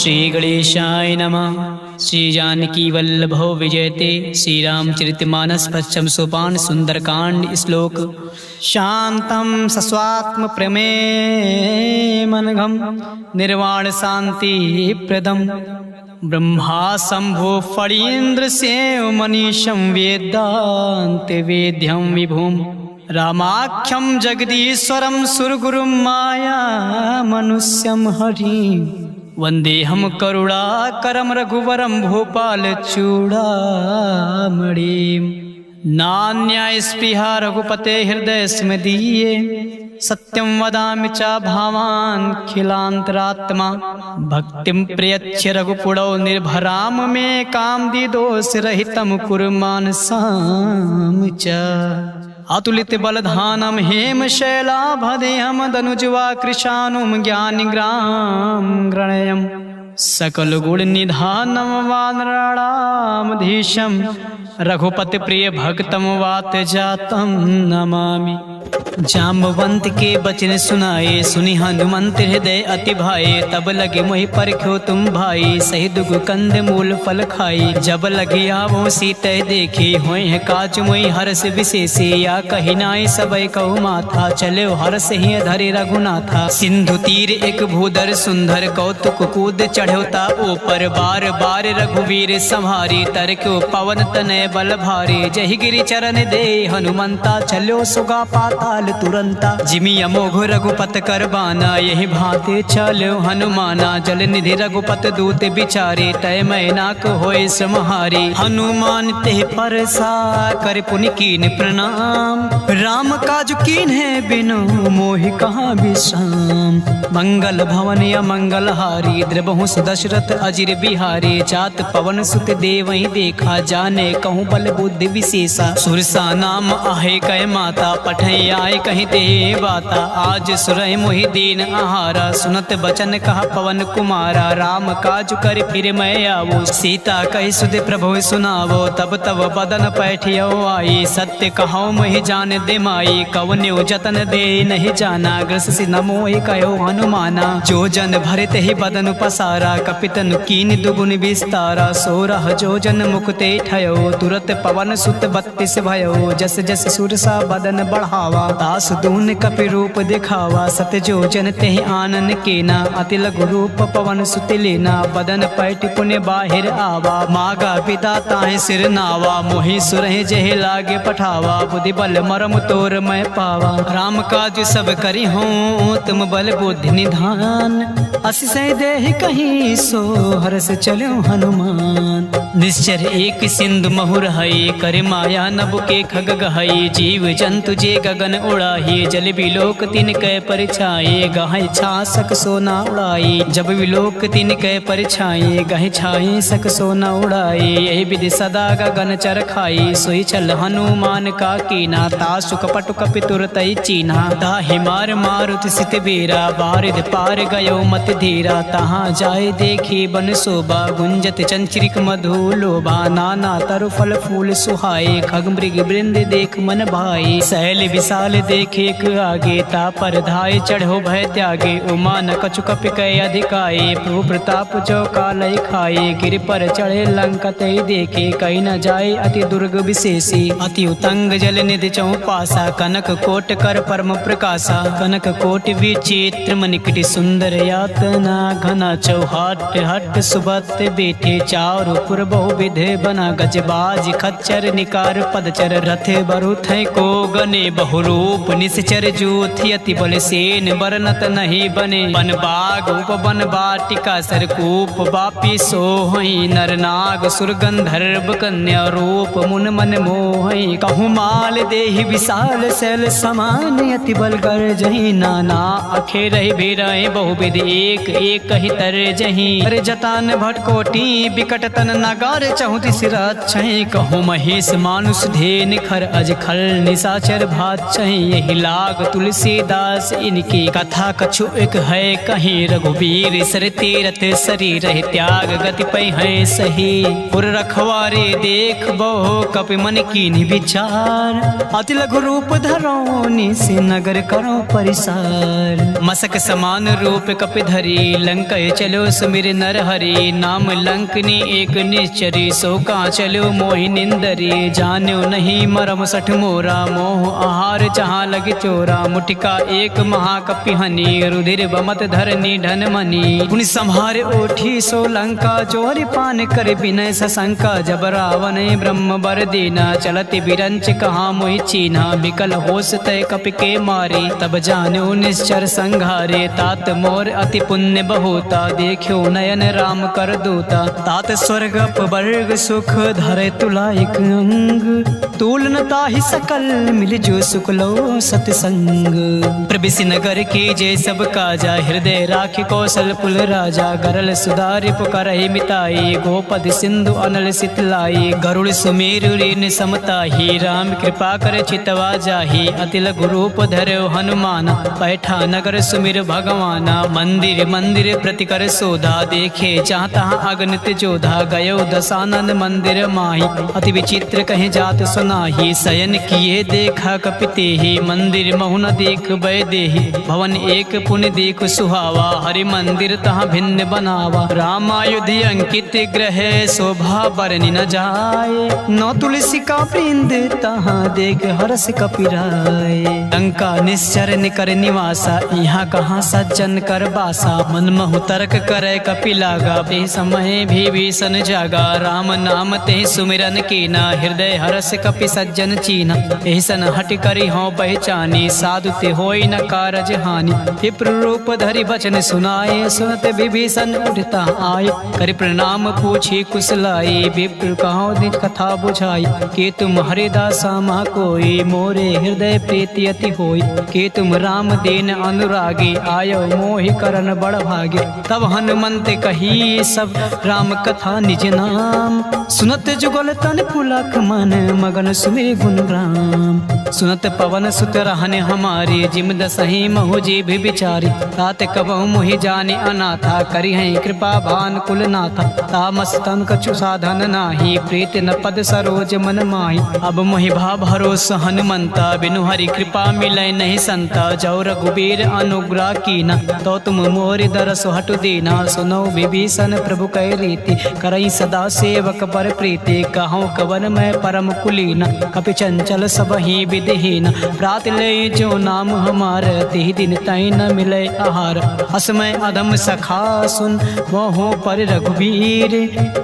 श्री गणेशाय नमः। श्री जानकी वल्लभो विजयते। श्री रामचरितमानस पश्चिम सोपान सुंदरकांड श्लोक। शांतं सस्वात्म प्रमेमनघं निर्वाण शांति प्रदम ब्रह्मा शंभो फणीन्द्र सेव मनीषं वेदांत वेद्यं विभुम रामाख्यं जगदीश्वरं सुरगुरुं माया मनुष्यं हरि वंदेहम करुणाकरं रघुवरं भूपाल चूड़ामणिं नान्या स्पृहा रघुपते हृदय स्मदीये सत्यं वदामि च भावान् खिलान्तरात्मा भक्तिं प्रयच्छ रघुपुरौ निर्भराम मे कामदिदोषरहितं कुरु मानसां च अतुलित बलधानम हेम शैलाभदेहम दनुजवा कृशानुम ज्ञानिग्राम गणयम सकल गुण निधानम वानराणामधीशम रघुपति प्रिय भक्तम वात जातम नमामि। जाम्बवंत के वचन सुनाए सुनि हनुमंत हृदय अति भाए तब लगे मोहि परख्यो तुम भाई सही दुग कंद मूल फल खाई जब लगे आवो सीते देखी होय है काज मोहि हर्ष विशेषे या कही नाई सबय कहु माथा चले हर्ष ही धरे रघुनाथा सिंधु तीर एक भूधर सुंदर कौतुक कूद चढ़ोता ऊपर बार बार रघुवीर संहारी तरक्यो पवन तनय बल भारी जहि गिरि चरण दे हनुमंता चलो सुगा पाताल तुरंता जिमि अमोघ रघुपत कर बाना यही भांति चलो हनुमाना जल निधि रघुपत दूत बिचारे तय मैनाक होय समहारी हनुमान ते परसा कर पुनि कीन प्रणाम राम काज कीन है बिनु मोहि कहाँ विश्राम मंगल भवन या मंगल हारी द्रबहु दशरथ अजिर बिहारी जात पवन सुत देवहि देखा जाने कहूँ बल बुद्धि विशेषा सुरसा नाम आहे कह माता पठै आए कहीं ते बाता आज सुरह मोहि दीन आहारा सुनत बचन कहा पवन कुमारा राम काज कर फिर मैं आवो सीता कही सुध प्रभु सुनावो तब तब बदन पैठियो आई सत्य कहो मोहि जान दे माई कवन्यो जतन दे नहीं जाना ग्रस से नमो कहो हनुमाना जो जन भरत ही बदन पसारा कपितन कीन दुगुन विस्तारा सोरह जो जन मुकुते ठयो तुरत पवन सुत 32 भयो जस जस सुरसा बदन बढ़ावा दास दून कपि रूप दिखावा सत जो जन ते आनन केना अति लघु रूप पवन सुत लेना बदन पैठ पुण्य बाहिर आवा मागा पिता ताहे सिर नावा मोहि सुरहि जहे लागे पठावा बुद्धि बल मरम तोर मैं पावा राम काज सब करी हूँ तुम बल बुद्धि निधान असिसय देहि कहीं सो हरस चलो हनुमान निश्चर एक सिंधु महुर हई कर माया नभ के खग गहई जीव जंतु जे गगन उड़ाही जल विलोक तिन कै परछाए गहै छासक सोना उड़ाई जब विलोक तिन कै परछाए गहै छाए सक सोना उड़ाई यही विधि सदा गगन चर खाई सोई चल हनुमान का कीना तासु कपटु कपि तुरतई चीना दाहि मार मारुत सित बेरा बारिद पार गयो मत धीरा तहाँ जाय देखी बन शोभा गुंजत चंचरिक मधु लोभा नाना तरु फल फूल सुहाए खग मृग वृंद देख मन भाई सैल विशाल देखे आगे ता पर धाय चढ़ो भय त्यागे उमा न कछु कपि कै अधिकाए प्रभु प्रताप जो कालय खाए गिर पर चढ़े लंका ते देखे कहीं न जाए अति दुर्ग विशेषी अति उतंग जल निधि चौपासा कनक कोट कर परम प्रकाशा कनक कोट विचित्र मनिकटि सुंदर यातना घना चौहाट हट सुबत बेटे चारु पुर बहु विधे बना गजबाज खच्चर निकार पदचर रथ बरुथ को गने बहुरूप निश्चर जूथि अति बल सेन बरनत नहीं बने बन बाग उप बन बाटिका सरकूप बापी सोहई नरनाग सुर गंधर्व कन्या रूप मुन मन मोहई कहूँ माल देहि विशाल शैल समान अति बल कर जही नाना अखे रही बेरहि बहुविध एक एक ही तर जही अरे जतान भटकोटी बिकट तन नगार चहुति सिर छही कहूँ महेश मानुष धेन खर अज खल निशाचर भात छही यही लाग तुलसीदास इनकी कथा कछु एक है कहीं रघुबीर सर तीरथ शरीर है त्याग गति पै है सही पुर रखवारे देख बहु कपि मन कीन विचार अति लघु रूप धरो निस नगर करो परिसार मसक समान रूप कपि धरी लंक चलो सुमिर नर हरि नाम लंकनी एक निश्चरी सो का चलो मोहि निंदरी जान्यो नहीं मरम सठ मोरा मोह आहार जहाँ लगे चोरा मुटिका एक महाकपि हनी रुधिर बमत धरनी धन मनी पुनि संहारे ओठी सो लंका जोरि पान कर विनय सशंका जब रावण ब्रह्म बर दीना चलति बिरंच कहाँ मोहि चीना विकल होश तय कपि के मारे तब जान्यो निश्चर संघारे तात मोर अति पुण्य बहुता देखियो नयन राम कर दूता तात स्वर्ग अपवर्ग सुख धरे तुला एक अंग तुलनता ही सकल मिल जो सुकलो सतसंग प्रबिसी नगर की जय सब काजा हृदय राखी कौशल पुल राजा गरल सुधारि पुकार मिताई गोपद सिंधु अनल सितलाई गरुड़ सुमेरु ऋण समताही राम कृपा कर चितवा जाही अति लघु रूप धरो हनुमान बैठा नगर सुमिर भगवाना मंदिर मंदिर प्रतिकर सोधा देखे चाहता अगणित जोधा गयो दशानन मंदिर माही अति विचित्र कहे जात सुनाही शयन किए देखा कपिते ही मंदिर महुन देख बै देही भवन एक पुण्य देख सुहावा हरि मंदिर तहाँ भिन्न बनावा रामायुध अंकित ग्रह शोभा बरनि न जाए नौ तुलसी का वृंद तहाँ देख हर्ष कपिराय लंका निश्चर निकर निवासा यहाँ कहाँ सज्जन कर बासा मन महु तर्क करे कपि लागा ते समय भी भीषण जागा राम नाम ते सुमिरन कीना हृदय हर्ष कपि सज्जन चीना ऐसन हट करी हो पहचानी साधु ते होई न कारज हानि विप्र रूप धरि वचन सुनाए सुनत विभीषण उठता आए कर प्रणाम पूछी कुशलाई विप्र कहो निज कथा बुझाई के तुम हरिदासा मा कोई मोरे हृदय प्रीति अति होई के तुम राम दीन अनुरागी आयो मोहि करन बड़ भागे तब हनुमंत कही सब राम कथा निज नाम सुनत जुगल तन पुलक मन मगन सुमिर गुण राम सुनत पवन सुत रहने हमारी जिम दसही महु जी भी बिचारी तात कबहु मोहि जाने अनाथा करी है कृपा भान कुल नाथा तामस तन कछु साधन नाही प्रीत न पद सरोज मन माही अब मोहि भा भरोस हनुमंता बिनु हरि कृपा मिलै नहीं संता जौ रघुबीर अनुग्रह कीना तो तुम मोरि दरस हटु दीना सुनो विभीषण प्रभु कै रीति करई सदा सेवक पर प्रीति कहूँ कवन मैं परम कुलीना कपि चंचल सब ही विधिहीन प्रात ले जो नाम हमार तिहि दिन तई न मिले आहार असमय अधम सखा सुन मोहो पर रघुबीर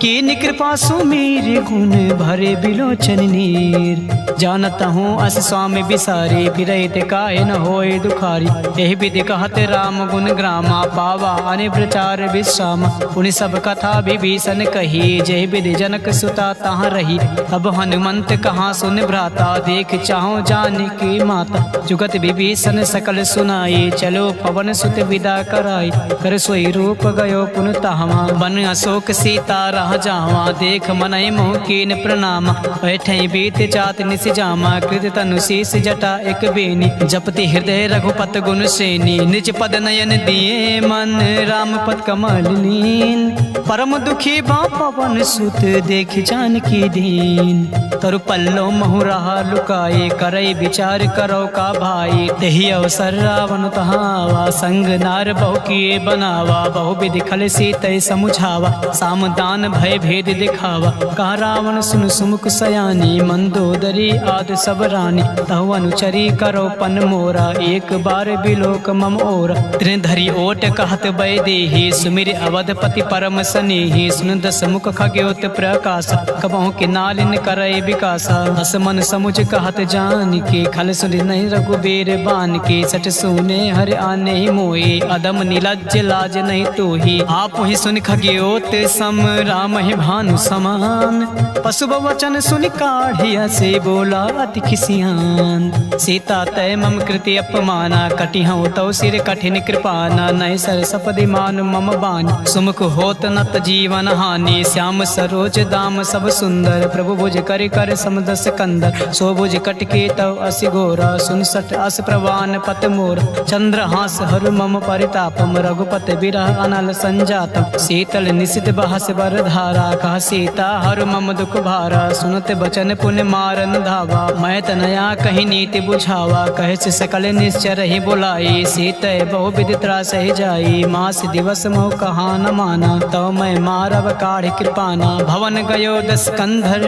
कीन कृपा सुमीर गुण भरे बिलोचन नीर जानत हूँ अस स्वामी बिसारी बिरहित काहे न होए दुखारी यही विधि कहत राम गुण ग्रामा पावा अनि प्रचार विश्राम पुनि सब कथा विभीषण कही जय विधि जनक सुता तहाँ रही अब हनुमंत कहाँ सुन भ्राता देख चाहो जान की माता जुगत विभीषण सकल सुनाई चलो पवन सुत विदा कराई कर सोई रूप गयो पुन तहवा बन अशोक सीता रह जावा देख मनई मोह कीन प्रणाम बैठे बीत जात निस जामा कृत तनु शीस जटा एक बेनी जपति हृदय रघुपत गुण श्रेणी निज पद नयन दिए मन राम पद कमल लीन परम दुखी बा पवन सुत देख जान की दीन तरु पल्लो महु रहा लुकाए करई विचार करो का भाई तेहि अवसर रावण तहावा संग नार बहु किए बनावा बहु विधि खल सीतय समुझावा सामदान भय भेद दिखावा कहा रावण सुन सुमुख सयानी मंदोदरी आद सब रानी तहु अनुचरी करो पन मोरा एक बार बिलोक मम ओरा त्रिन धरी ओट कहत बै देहि सुमिर अवधपति परम सनेहि सुन दस मुख खग्योत प्रकाश कबहु के नालिन करय विकासा हस मन समुझ कहत जान के खल सुन नहीं रघुबीर बान के सट सुने हर आने मोए अदम नीलज लाज नहीं तो ही आप ही सुन खग्योत सम राम ही भानु समान पशु वचन सुन काढ़िया से बोला अति खिसियान सीता तय मम कृति अपमाना कटि हूँ तो सिर कठिन कृपाना नय सर सपदि मान मम बान सुमुख होत न हत जीवन हानि। श्याम सरोज दाम सब सुंदर, प्रभु भुज कर कर समदस कंदर। सो भुज कटके तव असि घोरा, सुन सठ अस प्रवान पत मोर। चंद्रहास हरु मम परितापम, रघुपति बिरह अनल संजातम। शीतल निशित बहस बर धारा, कह सीता हरु मम दुख भारा। सुनत बचन पुण्य मारन धावा, मैं तनया कहीं नीति बुझावा। कहे से सकल निश्चर ही बुलाई, सीतय बहु विधि त्रास ही जाई। मास दिवस मोह कहा न माना, तव मैं मारव काढ़ कृपाना। भवन गयो दस कंधर,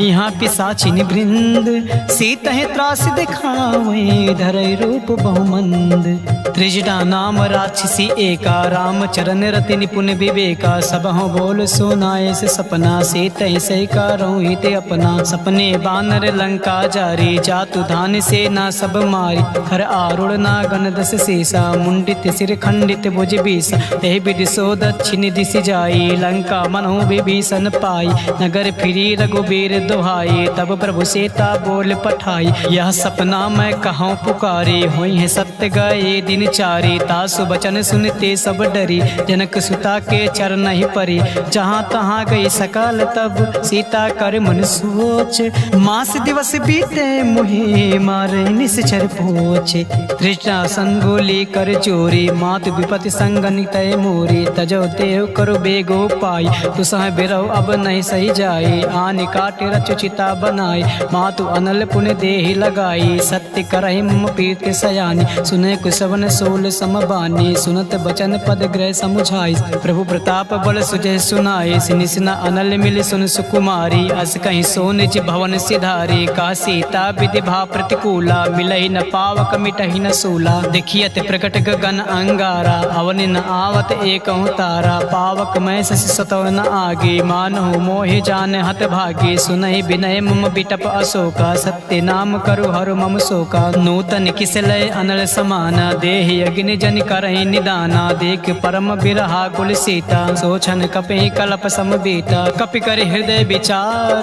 यहाँ पिशाचिनी वृंद। सीतहि त्रास दिखावे, धरय रूप बहुमंद। त्रिजटा नाम राक्षसी एका, राम चरण रति निपुण विवेका। सबहु बोल सुनाए से सपना, सीतहि सही करऊँ हित अपना। सपने बानर लंका जारी, जातु धान से ना सब मारी। खर आरूढ़ नागन दस सीसा, मुंडित सिर खंडित भुज बीसा। तेहि विधि सो दक्षिण दिश जाई, लंका मनहु विभीषण पाई। नगर फिरी रघुबीर दोहाई, तब प्रभु सीता बोल पठाई। यह सपना मैं कहूँ पुकारी, हुई है सत्य गए दिन चारी। तासु बचन सुनते सब डरी, जनक सुता के चरण ही परी। जहाँ तहाँ गई सकाल तब, सीता कर मन सोच। मास दिवस बीते मुहे, मारे निश्चर पोछे। तृष्णा संगोली कर चोरी, मातु विपति संगनि तय मोरी। तजो देव करो बेगो पाई, तुसह बिरहो अब नहीं सही जाई। आन काटे रचु चिता बनाई, मातु अनल पुण्य देहि लगाई। सत्य करहि मम प्रीति सयानी, सुने कुसवन सोल समबानी। सुनत बचन पद ग्रह समुझाई, प्रभु प्रताप बल सुजय सुनाई। निसना अनल मिल सुन सुकुमारी, अस कहीं सो निज भवन सिधारी। का सीता विधि भा प्रतिकूला, मिलहि न पावक मिटहि न सूला। देखियत प्रकट गगन अंगारा, अवन न आवत एक तारा। पावक मैं शशि सतव न आगे, मानहु मोहि जान हत भागे। सुनहि विनय मम बिटप अशोका, सत्य नाम करु हरु मम शोका। नूतन किसलय अनल समाना, देहि अग्नि जन करहि निदाना। देख परम बिरहा कुल सीता, सोचन कपि कलप समबीता। कपि कर हृदय विचार,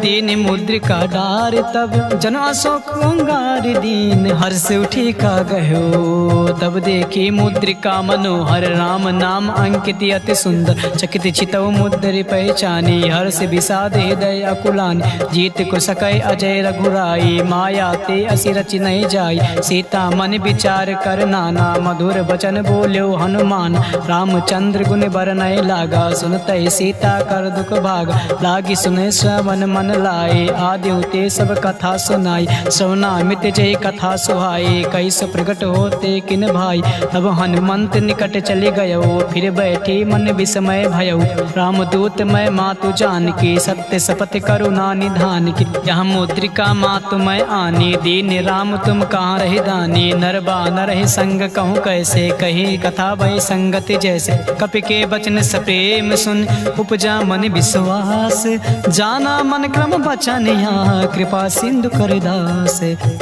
दीन मुद्रिका डार। तब जन अशोक अंगार दीन, हर्ष उठी का गयो। तब देखी मुद्रिका मनोहर, राम नाम अंकित अति सुंदर। चकित चितव मुद्रि पहचानी, हर्ष विषाद हृदय अकुलानी। जीत को सकय अजय रघुराई, माया ते असि रचि नहीं जाई। सीता मन विचार कर नाना, मधुर वचन बोल्यो हनुमान। रामचंद्र गुण बरनय लागा, सुनतहि सीता कर दुख भागा। लागी सुने श्रवण मन लाए, आदि ते सब कथा सुनाई। श्रवणामित जय कथा सुहाई, कैस प्रकट होते किन भाई। तब हनुमंत निकट चले गयो, फिर बैठी मन विस्मय भयो। रामदूत मैं मातु जानकी, सत्य शपथ करुणा निधान की। यह मुद्रिका मातु मैं आनी, दीन राम तुम कहाँ रही दानी। नर बानर ही संग कहूँ कैसे, कही कथा भई संगति जैसे। कपि के बचन सप्रेम सुन, उपजा मन विश्वास। जाना मन क्रम बचन यहाँ, कृपा सिंधु कर दास।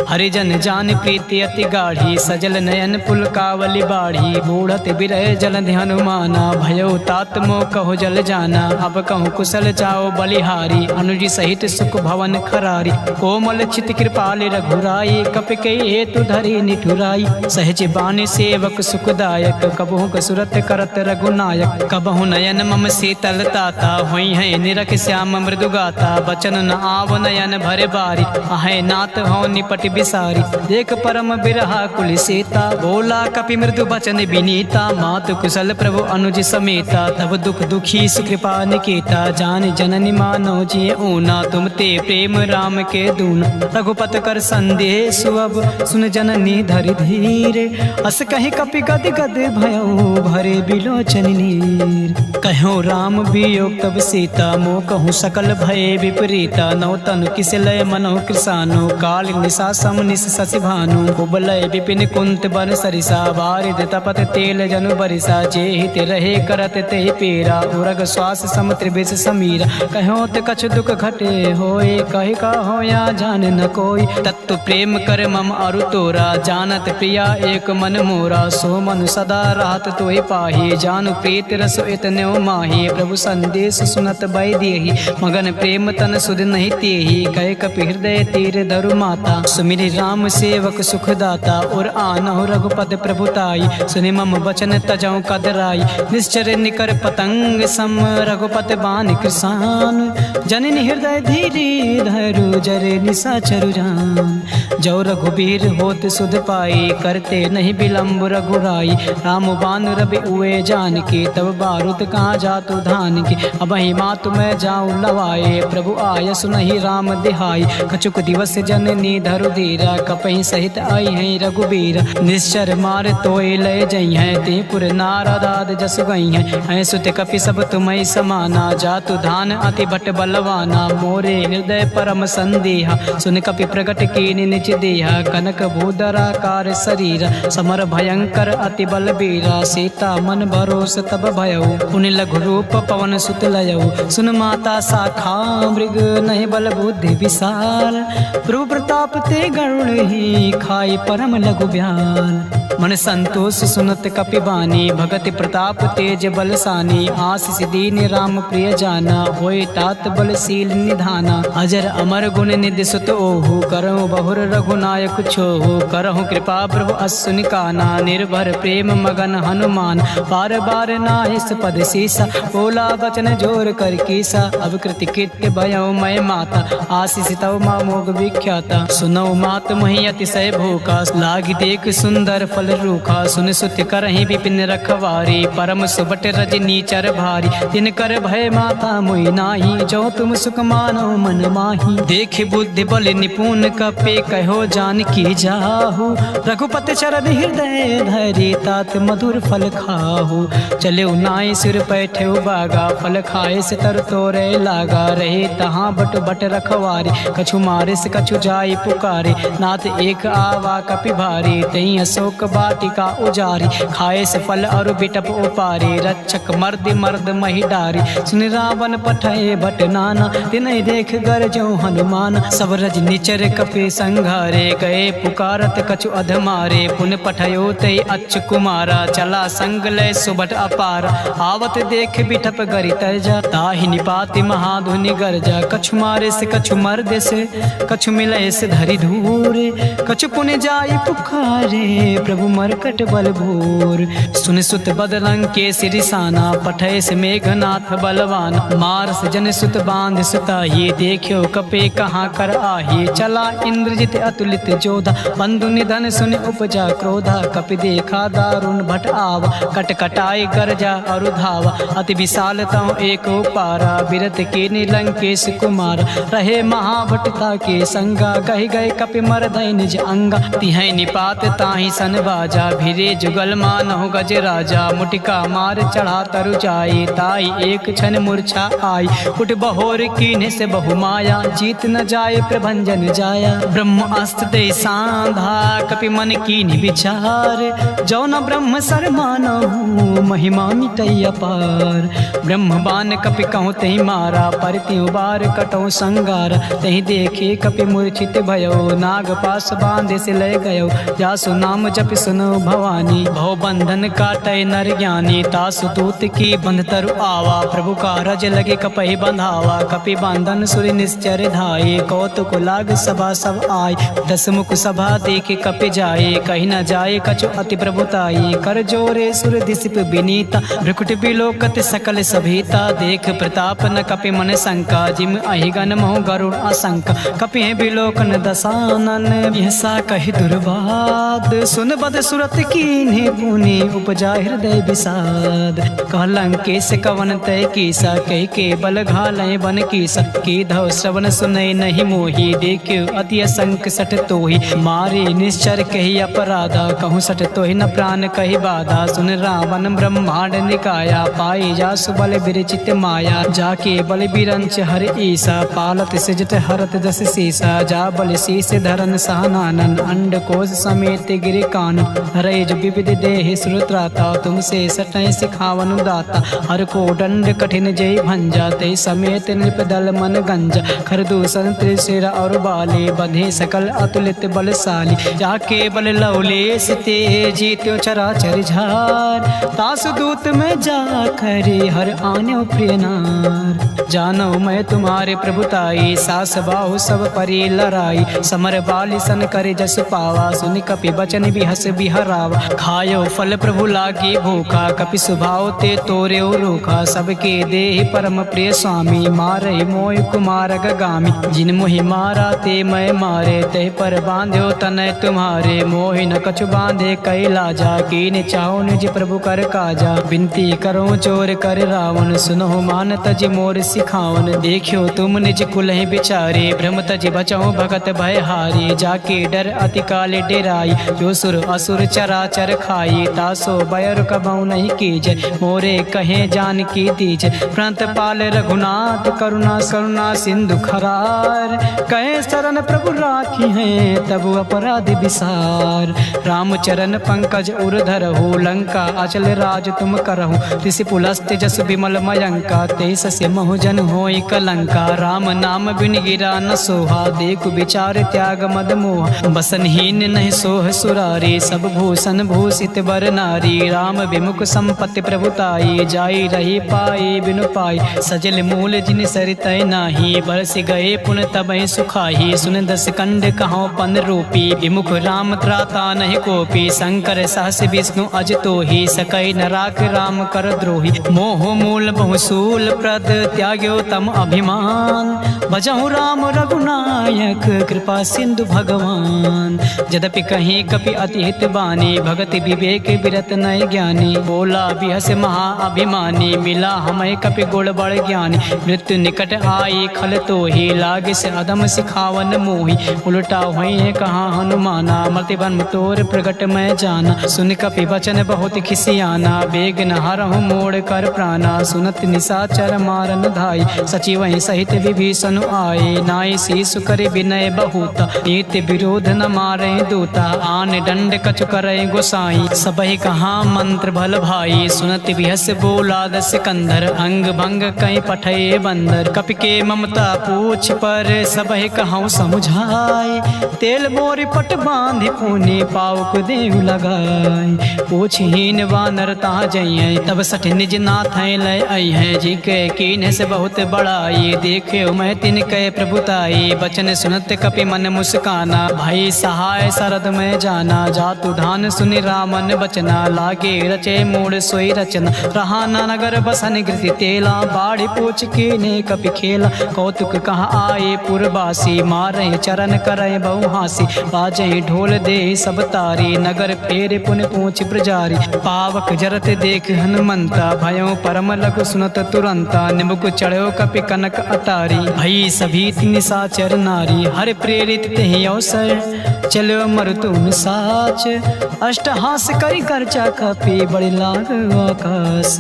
हरिजन जान प्रीति अति गाढ़ी, सजल नयन पुलकावली बाढ़ी। बूढ़त बिरह जलधि हनुमाना, भयो तात मोह कहो जल जाना। अब कहूँ कुशल जाओ बलिहारी, अनुज सहित सुख भवन खरारी। कोमल चित कृपाल रघुराई, कपि के हेतु धरी निठुराई। सहज बानी सेवक सुखदायक, कबहु कसुरत करत रघुनायक। कबहु नयन मम शीतल ताता, हुई है निरख श्याम मृदु गाता। बचन न आव नयन भरे बारी, आहे नाथ हो निपट बिसारी। देख परम बिरहा कुल सीता, बोला कपि मृदु बचन विनीता। मातु कुशल प्रभु अनुज समेता, तब दुख दुखी सुकृपा निकेता। जान जननी मानो जिय ऊना, तुम ते प्रेम राम के दूना। रघुपत कर संदेश अब, सुन जननी धरि धीरे। अस कहि कपि गद गद भयो, भरे बिलोचन नीर। कहो राम वियोग तब सीता, मोह कहूँ सकल भय विपरीता। नौ तनु किस लय मनोह कृसानु, काल निशा सम निश शशि भानु। कुबलय विपिन कुंत बन सरिसा, बारिद तपत तेल जनु बरिसा। जे हित रहे करत ते पेरा, उरग श्वास सम त्रिविश समीरा। कहो ते कछु दुख घटे होए, कहि कहो या जान न कोई। तत्व प्रेम कर मम अरु तोरा, जानत प्रिया एक मन मोरा। सो मन सदा राहत तोहि पाही, जानु प्रीत रस इतने माही। प्रभु संदेश सुनत बै देहि, मगन प्रेम तन सुध नहीं तेहि। कह कपि हृदय तीर धरु माता, सुमिरि राम सेवक सुखदाता। और आनहु रघुपति रघुपति प्रभुताई, सुनि मम बचन तजौ कदराई। निश्चर निकर पतंग सम रघुपति बान कृसान, जननी हृदय धीरे धरु जरे निशाचरु जान। जो रघुबीर होत सुध पाई, करते नहीं विलम्ब रघुराई। राम बान रवि उए जान की, तब बारूद कहाँ जातु धान की। अब ही मातु मैं जाऊँ लवाए, प्रभु आय सुनहि राम दिहाई। कछुक दिवस जननी धरु धीरा, कपहि सहित आई हैं रघुबीर। निश्चर मार तोय लय जई हैं, ते पुर नारदाद जस गई हैं। हैं सुत कपि सब तुम्हें समाना, जातु धान अति भट बलवाना। मोरे हृदय परम संदेहा, सुन कपि प्रगट कीनि निज देहा। कनक भूधराकार शरीर, समर भयंकर अति बलबीरा। सीता मन भरोस तब भयउ, पुनि लघु रूप पवन सुत लयउ। सुन माता शाखा मृग, नहीं बल बुद्धि विशाल। प्रभु प्रताप ते गरुड़ ही, खाई परम लघु ब्याल। मन संतोष सुनत कपि बानी, भगति प्रताप तेज बलसानी। आशीष दीन राम प्रिय जाना, होय तात बलशील निधाना। अजर अमर गुण निधि सुत ओहु, करहु बहुर रघुनायक छोहु। करहु कृपा प्रभु असुनि काना, निर्भर प्रेम मगन हनुमान। बार बार नाहिस पद सीसा, बोला बचन जोर कर कीसा। अब कृति कृत्य भयउ मैं माता, आशीष तव मा मोग विख्याता। सुनौ मात मही अतिशय भूखा, लागी देख सुंदर फल रूखा। सुन सुत करहि विपिन रखवारी, परम सुबट रजनी चर भारी। तिन कर भय माता मोहि नाही, जो तुम सुख मानो मन माही। देख बुद्धि बल निपुण कपे, कहो जान की जाहु। रघुपति चरण हृदय धरि, तात मधुर फल खाहु। चले नाई सिर पैठे बागा, फल खाए से तर तोरे लागा। रहे तहाँ बट बट रखवारी, कछु मारे से कछु जाई पुकारे। नाथ एक आवा कपि भारी, तई अशोक बाटिका उजारी। खाए से फल और बिटप उपारी, रक्षक मर्द मर्द मही डारी। सुन रावण पठे भट नाना, तिनहि देख गरजो हनुमान। सब रज निचर कपि संघारे, गए पुकारत कछु अधमारे। पुन पठयो तई अच्छ कुमारा, चला संग लय सुबट अपार। आवत देख बिटप गरि तजा, ताहि निपाति महाधुनि गर्जा। कछु मारे से कछु मर्द से, कछु मिले से धरि धूर। कछु पुन जाई पुकारे, प्रभु मरकट बल भूर। सुन सुत बदलंग के सिरिसाना, पठय से मेघनाथ बलवान। मार से जन सुत बांध सुताही, देखियो कपे कहाँ कर आही। चला इंद्रजित अतुलित जोधा, बंधु निधन सुन उपजा क्रोधा। कपि देखा दारुण भट आवा, कट कटाई गरजा और धावा। अति विशाल तव एक पारा, बिरत के नीलंकेश कुमार। रहे महाभटता के संगा, गहि गए कपि मरदय निज अंगा। तिहै निपात ताहि सन बाजा, भिरे जुगल मानहु गज राजा। मुटिका मार चढ़ा तरु जाई, ताई एक क्षण मूर्छा आई। उठ बहोर कीन्हे से बहु माया, जीत न जाए प्रभंजन जाया। ब्रह्म अस्त्र दे सांधा, कपि मन कीन्हि विचार। जो न ब्रह्म सर मानहु, महिमा मिटै अपार। ब्रह्म बान कपि कहूँ तहि मारा, परत्यु बार कटौ संगार। तहि देखे कपि मूर्छित भयो, नाग पास बांधे से लय गयो। जासु नाम जप सुनो भवानी, भव बंधन काटै नर ज्ञानी। तासु दूत की बंध तरु आवा, प्रभु कारज लगे कपहि बंधावा। कपि बंधन सुर निश्चर धाये, कौतुक लाग सभा सब आय। दस मुख सभा देख कपि जाए, कहीं न जाए कछु अति प्रभुताई। कर जोरे सुर दिसिप विनीता, भ्रुकुट बिलोकत सकल सभीता। देख प्रताप न कपि मन शंका, जिम अहिगन मोह गरुड़ आशंका। कपि है बिलोकन दसानन, यसा कहि दुर्वाद। सुन बद सुरत कीन्हे पुनि, उपजा हृदय विषाद। कहलंकेश कवन तय कीसा, कहि के बल घालय बन कीसा। की धव श्रवण सुनय नहीं मोही, देखियो अति असंक सट तोही। मारे निश्चर कही अपराधा, कहूँ सट तोहि न प्राण कही बाधा। सुन रावण ब्रह्मांड निकाया, पाई जासु बल विरचित माया। जाके बल बिरंच हर ईसा, पालत सिजट हरत दस सीसा। जा बल शीस धरन सहनानन, अंड कोश समेत गिरि कानन। हरे जो विविध देहि श्रुत्राता, तुमसे सटय सिखावन दाता। हर को दंड कठिन जय भंजा, ते समेत नृप दल मन गंजा। खरदूषण त्रिशिरा और बाले, बंधे सकल अतुलित बलशाली। जाके बल लवलेश तेजी, त्यो चराचर झार। तासु दूत में जा करे, हर आन्यो प्रिय नार। जानो मैं तुम्हारे प्रभुताई, सास बाहु सब परी लड़ाई। समर बाली सन करे जस पावा, सुनि कपि बचन बिहस बिहरावा। खायो फल प्रभु लागी भूखा, कपि स्वभाव ते तोरे रूखा। सबके देहि परम प्रिय स्वामी, मारे मोहि कुमार गामी। जिन मोहि मारा ते मैं मारे, तह पर बांध्यो तनय तुम्हारे। मोहि न कछु बांधे कैला जा, कीन चाहो निज प्रभु कर काजा। विनती करो चोर कर रावण, सुनो मान तज मोर सिखावन। देखियो तुम निज कुलहि बिचारे, भ्रम तज बचाओ भगत भय हारी। जाके डर अति काले डेराई, जो सुर असुर चराचर खाई। तासो बयर कबहु नहीं कीजय, मोरे कहे जान की दीज। प्रणत पाल रघुनाथ करुणा करुणा सिंधु खरार। कहे शरण प्रभु राखी हैं, तब अपराध विसार। रामचरण पंकज उरधर हो, लंका अचल राज तुम करहु। ऋषि पुलस्त जस विमल मयंका, तेस से महु होई कलंका। राम नाम बिन गिरा न सोहा, देखु विचार त्याग मद मोहा। बसनहीन नहीं सोह सुरारी, सब भूषण भूषित बर नारी। राम विमुख संपत्ति प्रभुताई, जाई रही पाई बिनु पाई। सजल मूल जिन सरितय नाही, बरस गए पुन तबहि सुखाही। सुन दस कंड कहो पन रूपी, विमुख राम त्राता नहीं कोपी। शंकर सहस विष्णु अज तोहि, सकई न राख राम कर द्रोही। मोह मूल बहुसूल प्रद, त्याग्यो तम अभिमान। भजहु राम रघुनायक, कृपा सिंधु भगवान। यद्यपि कहीं कपि अति हित बानी, भगति विवेक विरत नय ज्ञानी। बोला बिहस महा अभिमानी, मिला हमें कपि गुण बड़ ज्ञानी। मृत्यु निकट आई खल तोहि, लागे से अदम सिखावन मोहि। उल्टा हुई कहाँ हनुमाना, मृत्युबन तोर प्रगट मैं जाना। सुन कपि वचन बहुत खिसियाना, बेग न हरहु मोड़ कर प्राणा। सुनत निशाचर मारन धाई, सचिव सहित विभीषण आए। नाई शीस करे विनय बहुता, नीति विरोध न मारे दूता। आन दंड कछु करे गोसाई, सबहि कहाँ मंत्र भल भाई। सुनत बिहस बोला दस कंधर, अंग भंग कहीं पठे बंदर। कपि के ममता पूछ पर, सबहि कहूँ समुझाए। तेल मोरी पट बांधि पुनि, पाउक देहु लगाए। पूछहीन वानर ता जइयै, तब सठ निज नाथ लय अइहै। जी के कीन्ह से बहुत बड़ाई, देखे मैं तिन कै प्रभुताई। बचन सुनत कपि मन मुस्काना, भाई सहाय सरद में जाना। जातु धान सुनि रामन बचना, लागे रचे मूड सोई रचना। रहा न नगर बसन गिरति तेला, बाढ़ी पूछ कीने कपि खेला। कौतुक कहाँ आए पुरबासी, मारे चरण करे बहु हासी। बाजे ढोल दे सब तारी, नगर फेरे पुन पूछ ब्रजारी। पावक जरत देख हनुमंता, भयो परम लघु सुनत तुरंता। निमुख चढ़ो कपि कनक अटारी, भई सभी निशाचर नारी। हर प्रेरित तेहि अवसर, चलो मरुतुम साच। अष्टहास करि करचा कपि, बड़े लाग आकाश।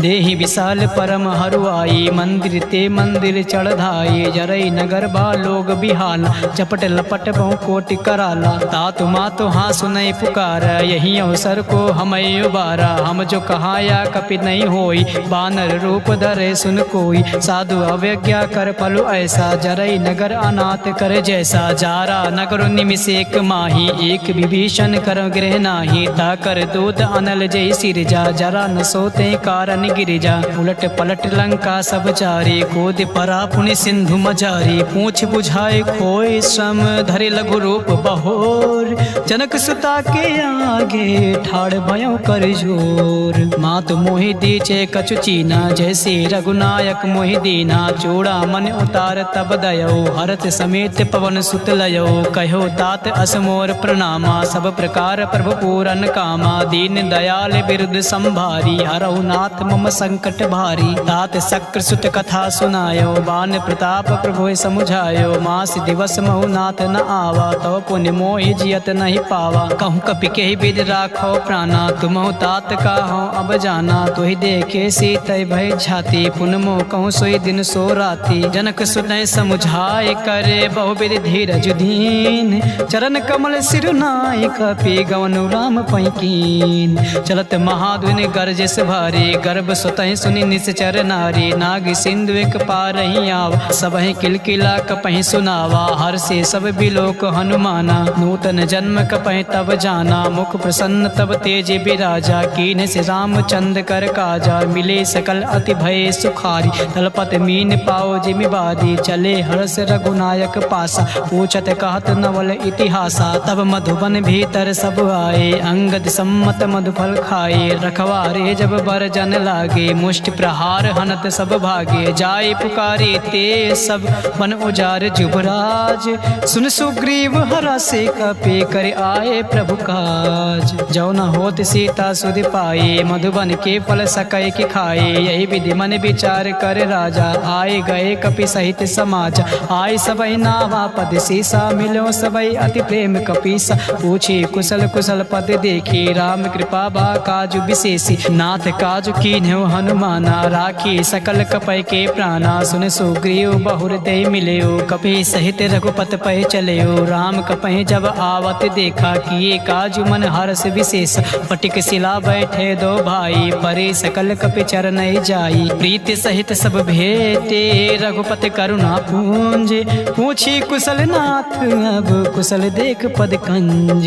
देहि विशाल परम हरुआई, मंदिर ते मंदिर चढ़धाई। जरई नगर बा लोग बिहाला, चपट लपट बहु कोटि कराला। तातु मातु हाँ सुनई पुकारा, यही अवसर को हमें उबारा। हम जो कहाया कपि नहीं होई, बानर रूप धरे सुन कोई। साधु अवज्ञा कर फलु ऐसा, जरई नगर अनाथ कर जैसा। जारा नगर निमिष एक माही, एक विभीषण कर गृह नाही। ताकर दूत अनल जय सिरजा, जरा न सोते कारण गिरिजा। उलट पलट लंका सब चारी, कूद परा पुनि सिंधु मजारी। पूछ बुझाए खोए श्रम, धरे लघु रूप बहोर। जनक सुता के आगे, ठाड़ भयो कर जोर। मात मोहि दीचे कछु चीना, जैसे रघुनायक मोहि दीना। चूड़ा मन उतार तब दयो, हरत समेत पवन सुत लयो। कहो तात असमोर प्रणामा, सब प्रकार प्रभु पूरन कामा। दीन दयाल बिरुद संभारी, हरहु नाथ मम संकट भारी। तात शक्र सुत कथा सुनायो, बान प्रताप प्रभु समुझायो। मास दिवस महु नाथ न आवा, तव पुण्य मोहि जियत नहीं पावा। कहूँ कपि के विद राखो प्राणा, तुमहु तात का हूँ अब जाना। तुहि देखे सीतय भय झाती, पुन मोह कहूँ सोई दिन सो राती। जनक सुनय समुझाए करे, बहुविध धीरज दीन। चरण कमल सिर नाय, कपि गवनु राम पैकीन। चलत महाधुनि गरजस भारी, गर्भ सुतहि सुनि निश्चर नारी। नाग सिंधु एक पार ही आवा, सबहि किलकिला कपहि सुनावा। हर से सब बिलोक हनुमाना, नूतन जन्म कपहि तब जाना। मुख प्रसन्न तब तेज बिराजा, कीन्ह से रामचंद्र कर काजा। मिले सकल अति भय सुखारी, तलपत मीन पाओ जिमि बाधी। चले हर्ष रघुनायक पासा, पूछत कहत नवल इतिहासा। तब मधुबन भी भीतर सब आए, अंगद सम्मत मधुफल खाए। रखवारे जब बरजन लागे, मुष्टि प्रहार हनत सब भागे। जाए पुकारे ते सब बन उजार जुबराज, सुन सुग्रीव हरा से कपे कर आए प्रभु काज। जो न होत सीता सुध पाए, मधुबन के फल सकय के खाए। यही विधि मन विचार कर राजा, आए गए कपि सहित समाज। आए सबई नावा पद सीसा, मिलो सबई अति प्रेम कपीसा। पूछे कुशल कुशल पद देखी, राम कृपा बा काजु विशेषी। नाथ काजु कीन्ह्यो हनुमाना, राखी सकल कपय के प्राणा। सुन सुग्रीव बहुर दे मिलयो, कपि सहित रघुपत पय चलयो। राम कपहि जब आवत देखा, किए काजु मन हर्ष विशेष। पटिक शिला बैठे दो भाई, परे सकल कपि चरण जाई। प्रीति सहित सब भेटे, रघुपति करुणा पूंज। पूछी कुशल नाथ अब कुशल देख पद कंज।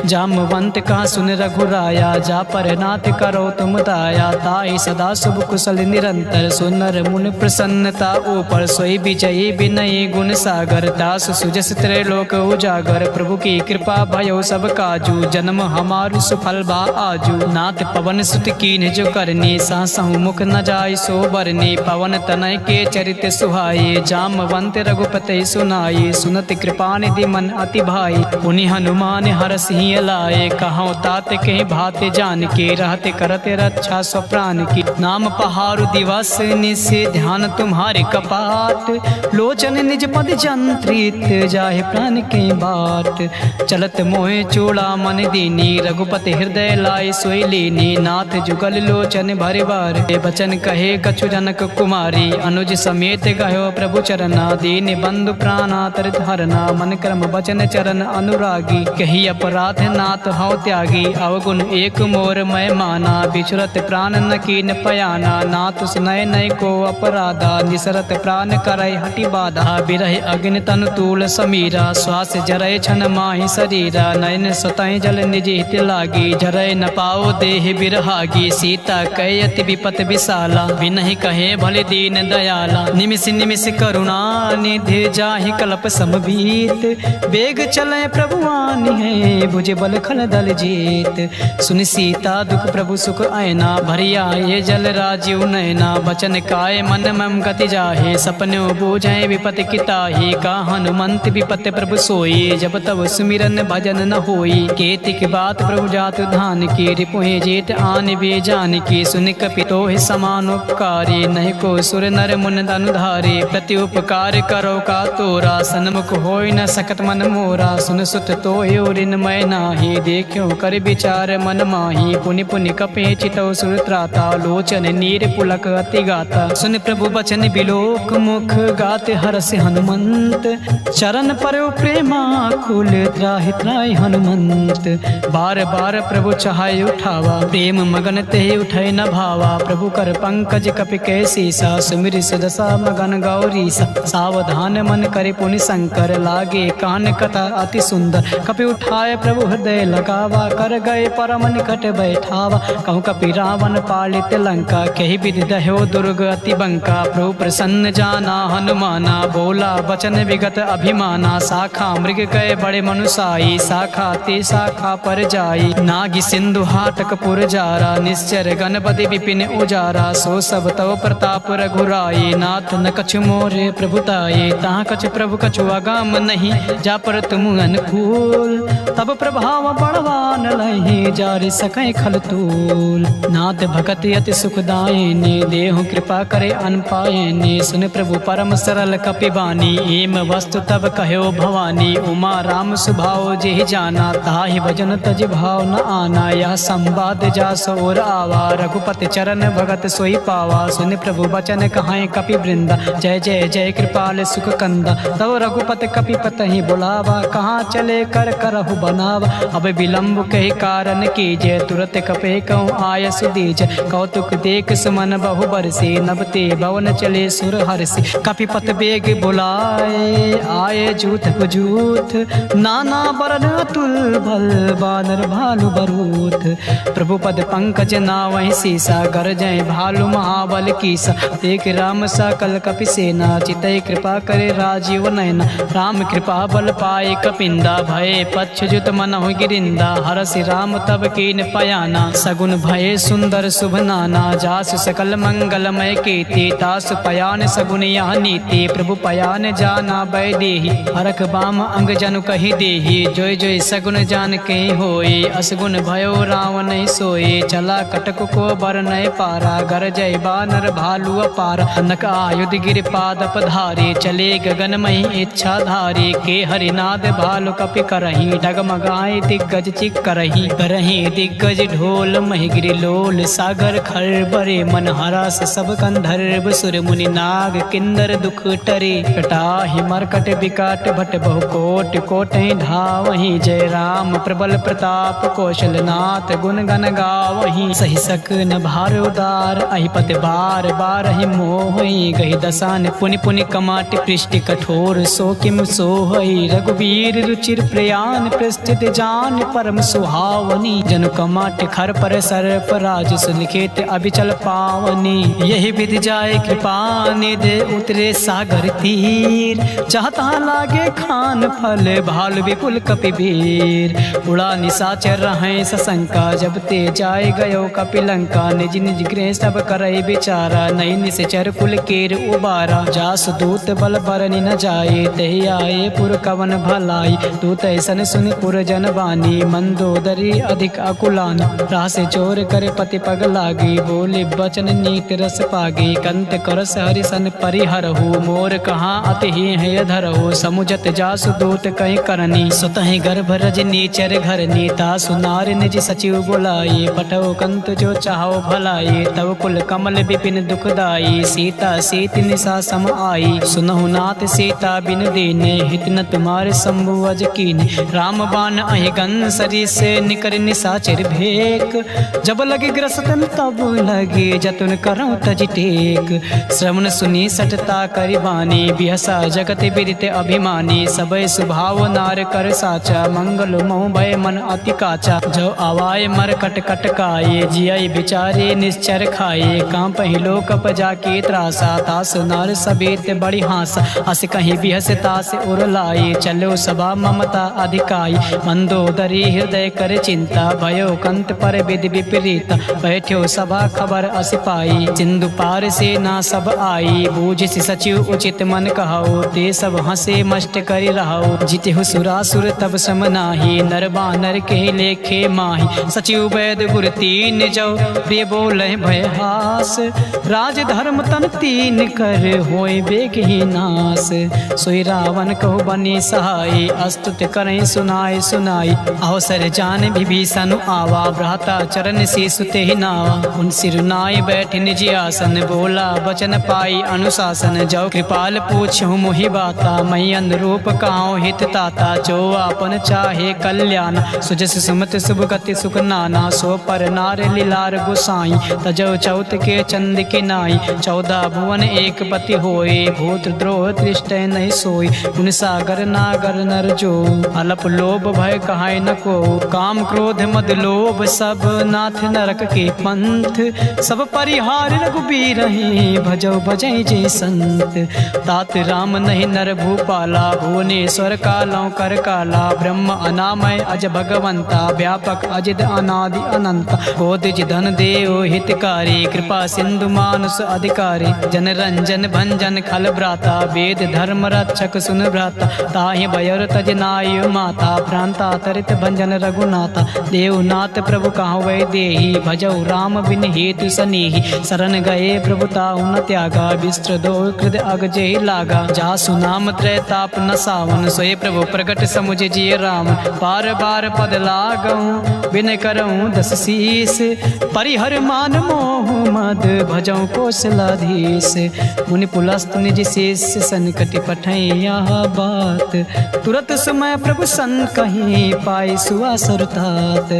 जामवंत कहा सुन रघुराया, जा पर नाथ करो तुम दाया। ताहि सदा शुभ कुशल निरंतर, सुनर मुन प्रसन्नता ऊपर। सोई विजयी विनयी गुण सागर, दास सुजस त्रैलोक उजागर। प्रभु की कृपा भयो सब काजू, जन्म हमारू सुफल बा आजू। नाथ पवन सुत कीन्ह जो करनी, सासहु मुख न जाय सो बरनी। पवन तनय के चरित सुहाये, जामवंत रघुपति सुनाये। सुनत कृपा निधि मन अति भाई, पुनि हनुमान हरषि लाए। कहो तात कहीं भात जान के, रहते करते रक्षा स्वप्राण की। नाम पहारु दिवस निशि, ध्यान तुम्हारे कपाट। लोचन निज पद जंत्रित, जाहे प्राण के बाट। चलत मोहे चूड़ा मन दीनी, रघुपति हृदय लाए सोई लीनी। नाथ जुगल लोचन भरे बार, बचन कहे कछु जनक कुमारी। अनुज समेत गयो प्रभु चरना, दीन बंधु प्राणातर हरना। मन कर्म बचन चरण अनुरागी, कही अपराध नाथ हौ त्यागी। अवगुण एक मोर मैं माना, बिछुरत प्राण न कीन पयाना। नाथ सुनय नय को अपराधा, निसरत प्राण करय हटि बाधा। बिरह अग्नि तनु तूल समीरा, श्वास जरय छन माहि शरीरा। नयन स्वतः जल निज हित लागी, जरय न पाओ देह बिरहागी। सीता कय अति विपत विशाला, बिनहि कहे भले दीन दयाला। निमिष निमिष करुणा निधि, जाहि कल्प समबीत। बेग चले प्रभुवानी है, भुज बल खल दल जीत। सुन सीता दुख प्रभु सुख आयना, भरी आए जल राजीव नयना। बचन काय मन मम गति जाहे, सपने बूझे विपत किताही। का हनुमंत विपत प्रभु सोई, जब तब सुमिरन भजन न होई। केतिक बात प्रभु जात धान की, रिपुहे जेठ आन बे जान की। सुन कपि तोहि समान उपकारी, नहीं को सुर नर मुन अनुधारे। प्रति उपकार करो का तोरा, सन्मुख होय न सकत मन मोरा। सुन सुत तोहि ऋण मैं नाही, देखियो कर विचार मन माही। पुनि पुनि कपि चितौ सुर त्राता, लोचन नीर पुलक अति गाता। सुन प्रभु बचन बिलोक मुख, गाते हरषि हनुमंत। चरण परयो प्रेमा कुल, त्राहि त्राहि हनुमंत। बार बार प्रभु चाहे उठावा, प्रेम मगन ते उठै न भावा। प्रभु कर पंकज कपि कै सीसा, सुमिर सुदशा मगन गौरीसा। सावधान मन करे पुनि शंकर, लागे कान कथा अति सुंदर। कपि उठाए प्रभु हृदय लगावा, कर गए परम निकट बैठावा। कहूँ कपि रावण पालित लंका, कही विधि दह्यो दुर्ग अति बंका। प्रभु प्रसन्न जाना हनुमाना, बोला बचन विगत अभिमाना। शाखा मृग गए बड़े मनुसाई, शाखा ते शाखा पर जाई। नागी सिंधु हाटक पुर जारा, निश्चर गणपति विपिन उजारा। सो सब तव प्रताप रघुराई, नाथ न कछु मोरे प्रभुताई। तहाँ कछु प्रभु कछु अगम नहीं, जा पर तुम अनुकूल। तब प्रभाव बड़वान लहि, जारि सकै खल तूल। नाथ भगत अति सुखदायिनी, देहु कृपा करे अन पायिनी। सुन प्रभु परम सरल कपि बानी, एम वस्तु तब कह्यो भवानी। उमा राम सुभाव जेहि जाना, ताहि भजन तज भाव न आना। यह संवाद जा सौर आवा, रघुपति चरण भगत सोई पावा। सुन प्रभु बचन कहाय कपि वृंदा, जय जय जय कृपाल सुख कंदा। तब रघुपति कपि पतहि बुलावा, कहाँ चले कर करहु बनावा। अब विलम्ब कही कारण कीजय, तुरत कपे कहूँ आय सुदीज। कौतुक देख सुमन बहु बरसी, नबते भवन चले सुर हरसी। कपिपत बेग बुलाए, आए जूथ जूथ। नाना बरन अतुल भल, बानर भालु बरूथ। प्रभु पद पंकज नावहि सीसा, गरजय भालु महाबल कीसा। देख राम सकल कपि सेना, चितय कृपा करे राजीव नयना। राम कृपा बल पाए कपिंदा, भय पच्छ अयुत मनहु गिरिंदा, हरसि राम तब कीन पयाना। सगुन भये सुंदर शुभ नाना, जासु सकल मंगलमय कीर्ति। तासु पयान सगुन यह नीति, प्रभु पयान जाना बैदेही। हरख बाम अंग जनु कही देही, जोय जोय सगुन जान के होई। असगुन भयो रावण सोए, चला कटक को बर नय पारा। गर जय बानर भालू अपार, नक आयुध गिर पाद पधारे। चले गगनमयी इच्छा धारे, के हरिनाद भालु कपि करही। डगमगाए दिग्गज चिक करही, करही दिग्गज ढोल महिगिरि लोल। सागर खर बरे मन हरस, सब कंधर्व सुर मुनि नाग किन्नर दुख टरे। कटाहि मरकट विकट भट बहु कोट, कोटहि धावहि। जय राम प्रबल प्रताप कौशलनाथ, गुण गण गावहि। सहि सकन भार उदार, अहिपत बार बारहि मोहि। गहि दसान पुनि पुनि कमाट पृष्ठ कठोर। सो किम सोहई रघुवीर रुचिर प्रयान, पृष्ठित जान परम सुहावनी। जनु कमाट खर पर सर्प, राज सुलिखित अभिचल पावनी। यही विधि जाय कृपा निधि, उतरे सागर तीर। चाहता लागे खान फल, भालु विपुल कपिवीर। उड़ा निशाचर रहें सशंका, जब ते जाय गयो कपिलंका। निज निज गृह सब करई बिचारा, नई निश्चर कुल केर उबारा। जास दूत बल बरनि न जाए, तहि आए पुर कवन भलाई। दूत ऐसन सुनि पुर जन बानी, मंदोदरी अधिक अकुलानी। राह से चोर करे पति पग लागी, बोले बचन नीत रस पागी। कंत करस हरिसन परिहरहु, मोर कहाँ अति है धरहु। समुझत जासु दूत कहीं करनी, सुतहि गर्भ रजनी चर घरनी। तासु नार निज सचिव बुलाई, पठौ कंत जो चाहो भलाई। तब कुल कमल विपिन दुखदाई, सीता सीति निशा सम आई। सुनहु नाथ सीता बिन दीने, हित न तुम्हारे शंभु अज कीने। राम बाण अहिगन सरिस, निकर निशाचर भेक। जब लगे ग्रसतन तब लगे, जतुन करऊं तज टेक। श्रवण सुनी सटता करिबानी, बिहसा जगत विदित अभिमानी। सबय सुभाव नार कर साचा, मंगल मोह भय मन अति काचा। जो आवाय मर कट कटकाए, जिय बिचारे निश्चर खाए। कांपहि लोक जाके त्रासा, तास नार सቤत बड़ी हासा। अस कहीं बिहस तास उर लाए, चलो सभा ममता अधिकाई। मंदोदरी हृदय कर चिंता, भयो कंत पर विधि विपरीत। बैठ्यो सभा खबर अस पाई, सिंधु पार से ना सब आई। बूझि सचिव उचित मन कहो, ते सब हंसे मष्ट करि रहो। जिते सुरासुर तब सम नाही, नर बानर के लेखे माही। सचिव वैद गुर तीन जो, प्रिय बोले भय हास। राज धर्म तन तीन कर, होय बेग ही नास। सोई रावण कहो बनी सहाय, अस्तुत करें सुनाय सुनाई। अवसर जान विभीषण आवा, भ्राता चरण से सुते ही नावा। उन सिरुनाय बैठ निज आसन, बोला वचन पाई अनुशासन। जो कृपाल पूछहु मोहि बाता, मई अनुरूप काहू हित ताता। जो आपन चाहे कल्याण, सुजस सुमत शुभ गति सुख नाना। सो पर नार लीलार गोसाई, तजौ चौथ के चंद के नाई। 14 भुवन एक पति होए, भूत द्रोह दृष्ट नहीं सोई। उन सागर नागर नर जो, अलप लोभ भय कहाय न को। काम क्रोध मद लोभ सब, नाथ नरक के पंथ। सब परिहार रघुबीर हैं, भजौ भजै जय संत। तात राम नहीं नर भूपाला, भुवनेश्वर कालौ कर काला। ब्रह्म अनामय अज भगवंता, व्यापक अजिद अनादि अनंत। कोदिज धन देव हितकारी, कृपा सिंधु मानुष अधिकारी। जन रंजन भंजन खल भ्राता, वेद धर्म रक्षक सुन भ्राता। ताहि बयर तज नाय माता, भ्रांता तरित भंजन रघुनाथा। देवनाथ प्रभु कहाँ वै देही, भजौ राम बिन हेतु सनेही। शरण गए प्रभु ताहु न त्यागा, विस्त्र दो कृद अग जेहि लागा। जासु नाम त्रैताप न सावन, सोए प्रभु प्रगट समुझ जिय राम। बार बार पद लागऊं, विनय करऊं दस शीस। परिहर मान मोह मद, भजौ कौशलाधीश। मुनि पुलस्त निज शेष, संकट पठै यह बात। तुरत समय प्रभु सन कहीं, पाए सुआसुर तात।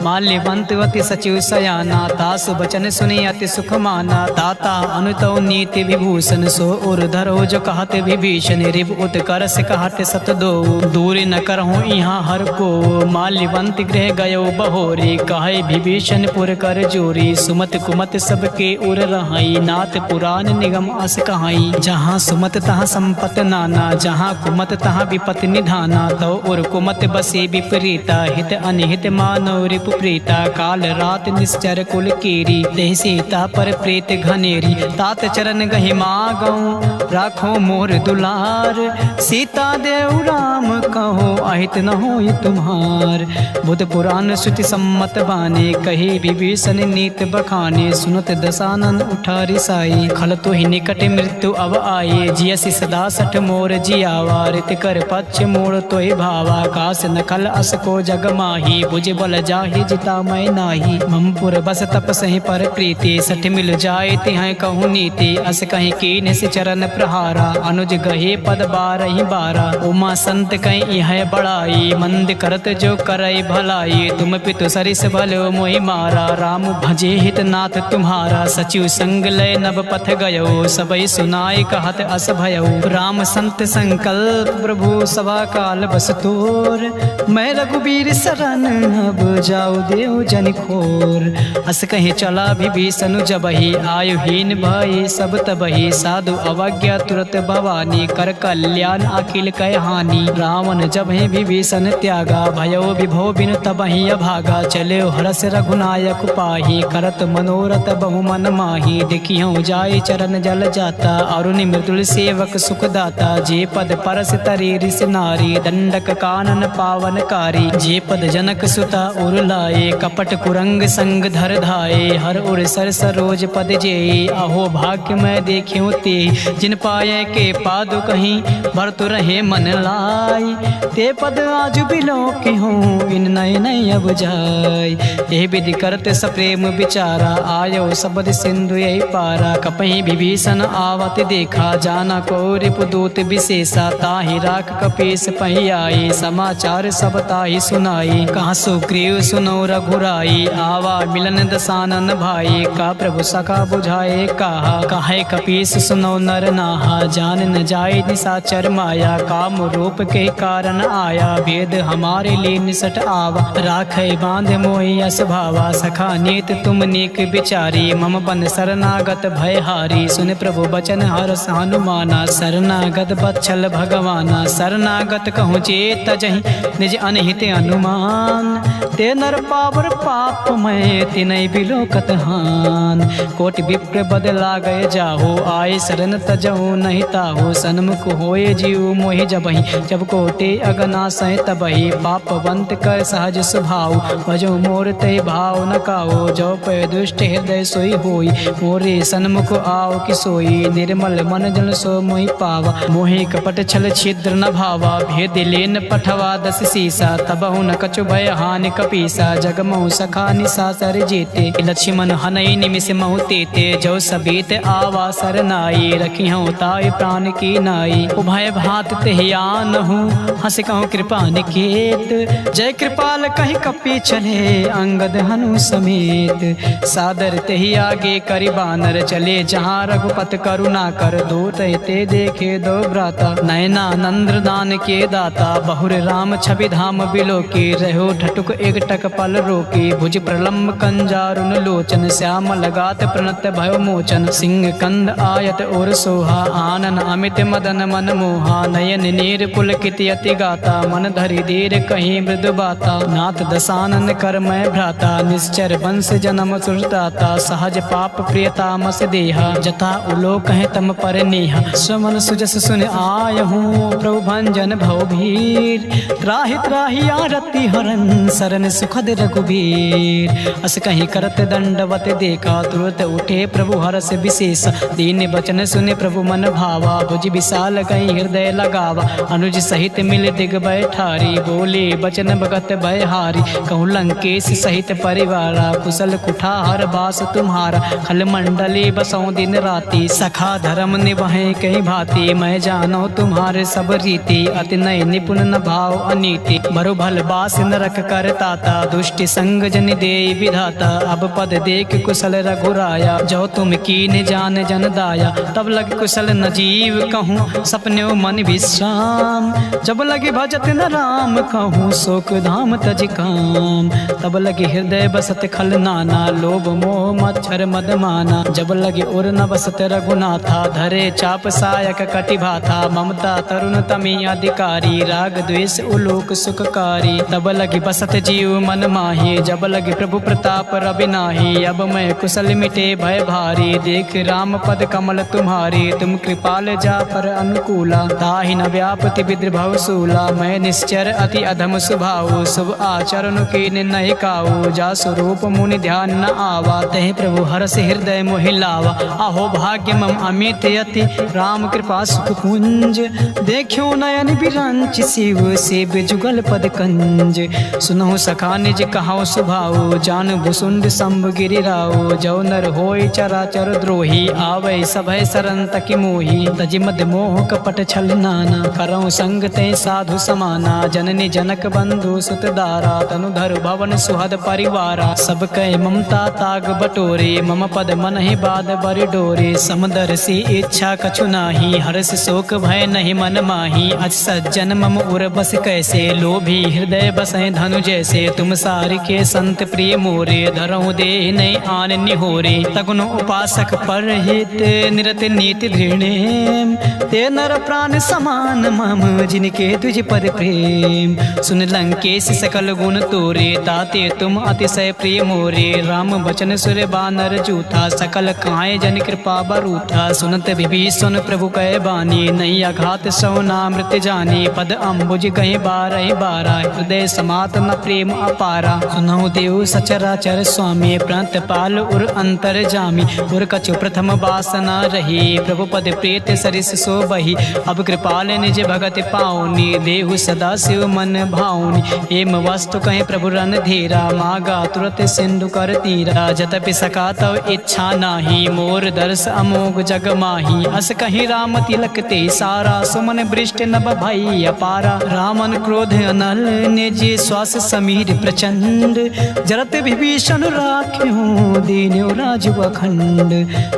माल्यवंत अति सचिव सयाना, तासु बचन सुनि अति सुख माना। ताता अनुतौ नीति विभूषण, सो उर धरो जो कहत विभीषण। रिप उत्कर से कहत सत दो, दूर न करहूँ यहाँ हर को। माल्यवंत गृह गयो बहोरी, कहे विभीषण पुर कर जोरी। सुमत कुमत सबके उर रहाई, नाथ पुराण निगम अस कहाई। जहाँ सुमत तहाँ संपत नाना, जहाँ कुमत तहाँ विपत निधाना। तो उर कुमत बसे विपरीता हित अनिहित मानव रिपु प्रीता काल रात निश्चर कुल कीरी देह सीता पर प्रीत घनेरी तात चरण गहि मागऊं राखो मोर दुलार सीता देव राम कहो अहित न होय तुम्हार बुध पुराण श्रुति सम्मत बाने कही विभीषण नीत बखाने सुनत दसानन उठा रिसाई खल तो ही निकट मृत्यु अब आये जियसि सदा सठ मोर जियावा रित कर पक्ष मोर तो भावा कास न खल अस को जग माही बुझ बल जाहि जिता मैं नाही ममपुर बस तप सही पर प्रीति सठ मिल जाए तिहाय कहूँ नीति अस कहीं कीन से चरण प्रहारा अनुज गहे पद बारही बारा उमा संत कहीं यह बड़ाई मंद करत जो करई भलाई तुम पितु सरिस भलो मोहि मारा राम भजे हित नाथ तुम्हारा सचिव संग लय नभ पथ गयो सबई सुनाई कहत अस भयो राम संत संकल्प प्रभु सभा काल बस तोर मैं रघुबीर शरण अब जाऊ देव जन खोर अस कहीं चला विभीषण जबहि आयुहीन भय सब तबहि साधु अवज्ञा तुरत भवानी कर कल्याण अखिल कह हानि रावण जब ही विभीषण त्यागा भयो विभो बिन तबहि अभागा चले हरस रघुनायक पाही करत मनोरथ बहु मन माही देखियो जाय चरण जल जाता अरुण मृदुल सेवक सुखदाता जे पद परस तरी ऋषि नारी दंडक कानन पावनकारी जे पद जनक सुता उर लाए कपट कुरंग संग धर धाये हर उर सर सरोज पद जे अहो भाग्य मैं देखियो ते जिन पाए के पादु कहीं भरतु रहे मन लाई ते पद आज बिलो की हूँ इन नय नय अब जाय यह विधि करते सप्रेम विचारा आयो सबद सिंधु यही पारा कपहि विभीषण आवत देखा जाना को रिपुदूत विशेषा ताहि राख कपीस पही आई समाचार सब ताहि सुनाई कहाँ सुग्रीव सुनो रघुराई आवा मिलन दसानन भाई का प्रभु सखा बुझाए कहा कहे कपीस सुनो नर नाहा जान न जाए निशाचर माया काम रूप के कारण आया वेद हमारे लिए निसट आवा राखे बांध मोहि अस भावा सखा नीत तुम नीक विचारी मम बन शरणागत भयहारी सुन प्रभु बचन हरस हनुमाना शरणागत बच्छल भगवाना शरणागत कहूँ चेत जहि निज अनहित अनुमान ते नर पावर पाप मैं तिनय बिलोकत हान कोटि विप्र बदला गए जाहो आए शरण तजहु नहीं ताहो सन्मुख होए जीव मोहि जबहि जब कोटे अगना सह तबहि पापवंत कर सहज स्वभाव भजो मोर ते भाव न काओ जो पे दुष्ट हृदय सोई होई मोरे सन्मुख आओ कि सोई निर्मल मन जल सो मोहि पावा मोहि कपट छल छिद्र न भावा भेद लेन पठवा दस सीसा तबहु न कछु भय हानि कपीसा जगमहु सखा निशाचर जेते लक्ष्मण हनई निमिष महु तेते जो सबीत आवा सरनाई रखी हूँ ताय प्राण की नाई उभय भात तेहियान हूँ हंस कहूँ कृपा निकेत जय कृपाल कही कपी चले अंगद हनु समेत सादर तेहि आगे करि बानर चले जहाँ रघुपत करुणा कर दो ते देखे दो भ्राता नयना नंद्र दान के दाता बहुर राम छवि धाम बिलो के रहो ठटुक एक टक पल रोके भुज प्रलम्ब कंजारुन लोचन श्याम लगात प्रणत भयो मोचन सिंह कंद आयत और सोहा आनन अमित मदन मन मोहा नयन नीर पुलकित यति गाता मन धरि धीर कहीं मृदु बाता नाथ दसानन कर मैं भ्राता निश्चर वंश जन्म सुरदाता सहज पाप प्रियता मस देहा जथा उलो कहे तम पर नेहा श्रवण सुजस सुन आय हूँ प्रभु भंजन भव भीर त्राहि त्राहि आरती हरन सरन सुखद रघुबीर अस कहीं करत दंडवत देखा तुरत उठे प्रभु हरस विशेष दीन बचन सुने प्रभु मन भावा भुज विशाल कहीं हृदय लगावा अनुज सहित मिल दिग बैठारी बोले बचन भगत भयहारी कहूँ लंकेश सहित परिवारा कुशल कुठार बास तुम्हारा खल मंडली बसों दिन राति सखा धर्म निभाए कहीं भांति मैं जानो तुम्हारे सब रीति अति नय निपुण न भाव अनीति बरु भल बास नरक कर ताता दुष्टि संग जन दे विधाता अब पद देख कुशल रघुराया जो तुम कीन जान जन दाया तब लग कुशल न जीव कहूँ सपने मन विश्राम जब लगे भजत न राम कहूँ शोक धाम तज काम तब लगे हृदय बसत खल नाना लोभ मोह मच्छर मद माना जब लगे उर न बसत रघुनाथा धरे चाप सायक कटिभाथा ममता तरुण तमी अधिकारी राग द्वेष लोक सुखकारी। तब लगी बसत जीव मन माही, जब लगी प्रभु प्रताप रवि नाही। अब मैं कुशल मिटे भय भारी, देख राम पद कमल तुम्हारी। तुम कृपाल जा पर अनुकूला, ताहि न व्यापति विद्रभव सूला। मैं निश्चर अति अधम स्वभाव, शुभ आचरण कीन नहीं काऊ। जा स्वरूप मुनि ध्यान न आवा, तहि प्रभु हरष हृदय मोहि लावा। आहो भाग्य मम अमित यति, राम कृपा सुख पुंज। देखियो नयन बिरंच शिव, सेव जुगल पद कंज। सुनहु सखा निज कहाओ स्वभाव, जान भुसुंड शंभ गिरिराओ। जो नर होय चराचर द्रोही, आवै सभय सरन तकि मोही। तज मद मोह कपट छल नाना, करऊँ संग ते साधु समाना। जननी जनक बंधु सुत दारा, तनु धर भवन सुहद परिवारा। सब कह ममता ताग बटोरे, मम पद मन ही बाद बरि डोरे। समदर्शी इच्छा कछु नाही, हर्ष शोक भय नहीं मन माही। अज सज्जन मम उर बस कैसे, लोभी हृदय बसै धनु जैसे। तुम सार के संत प्रिय मोरे, धरऊँ दे नहीं आन निहोरे। तगुन उपासक पर हित, निरत नीति दृढ़। ते नर प्राण समान मम, जिनके तुझ पद प्रेम। सुन लंकेश सकल गुण तोरे, ताते तुम अतिशय प्रिय मोरे। राम बचन सुर बानर जूथा, सकल काए जन कृपा बरूथा। सुनत विभीषण प्रभु कह बानी, नहीं अघात सौ नामृत जानी। पद अम्बुज कहीं बारह बारा, हृदय समात न प्रेम अपारा। सुनहु देव सचराचर स्वामी, प्रणत पाल उर अंतर जामी। उर कछु प्रथम वासना रही, प्रभु पद प्रेत सरिस सो बही। अब कृपाल निज भगत पाऊनी, देहु सदा शिव मन भाऊनी। एम वस्तु कहीं प्रभु रन धीरा, मागा तुरत सिंधु कर तीरा। जतपि सका तव इच्छा नाही, मोर दर्श अमोघ जग माही। अस कहीं राम तिलक ते सारा, सुमन वृष्टि नभ भई अपारा। रामन क्रोध अनल, निज श्वास समीर प्रचंड। जरत विभीषण राख्यो, दीन्यो राजु अखंड।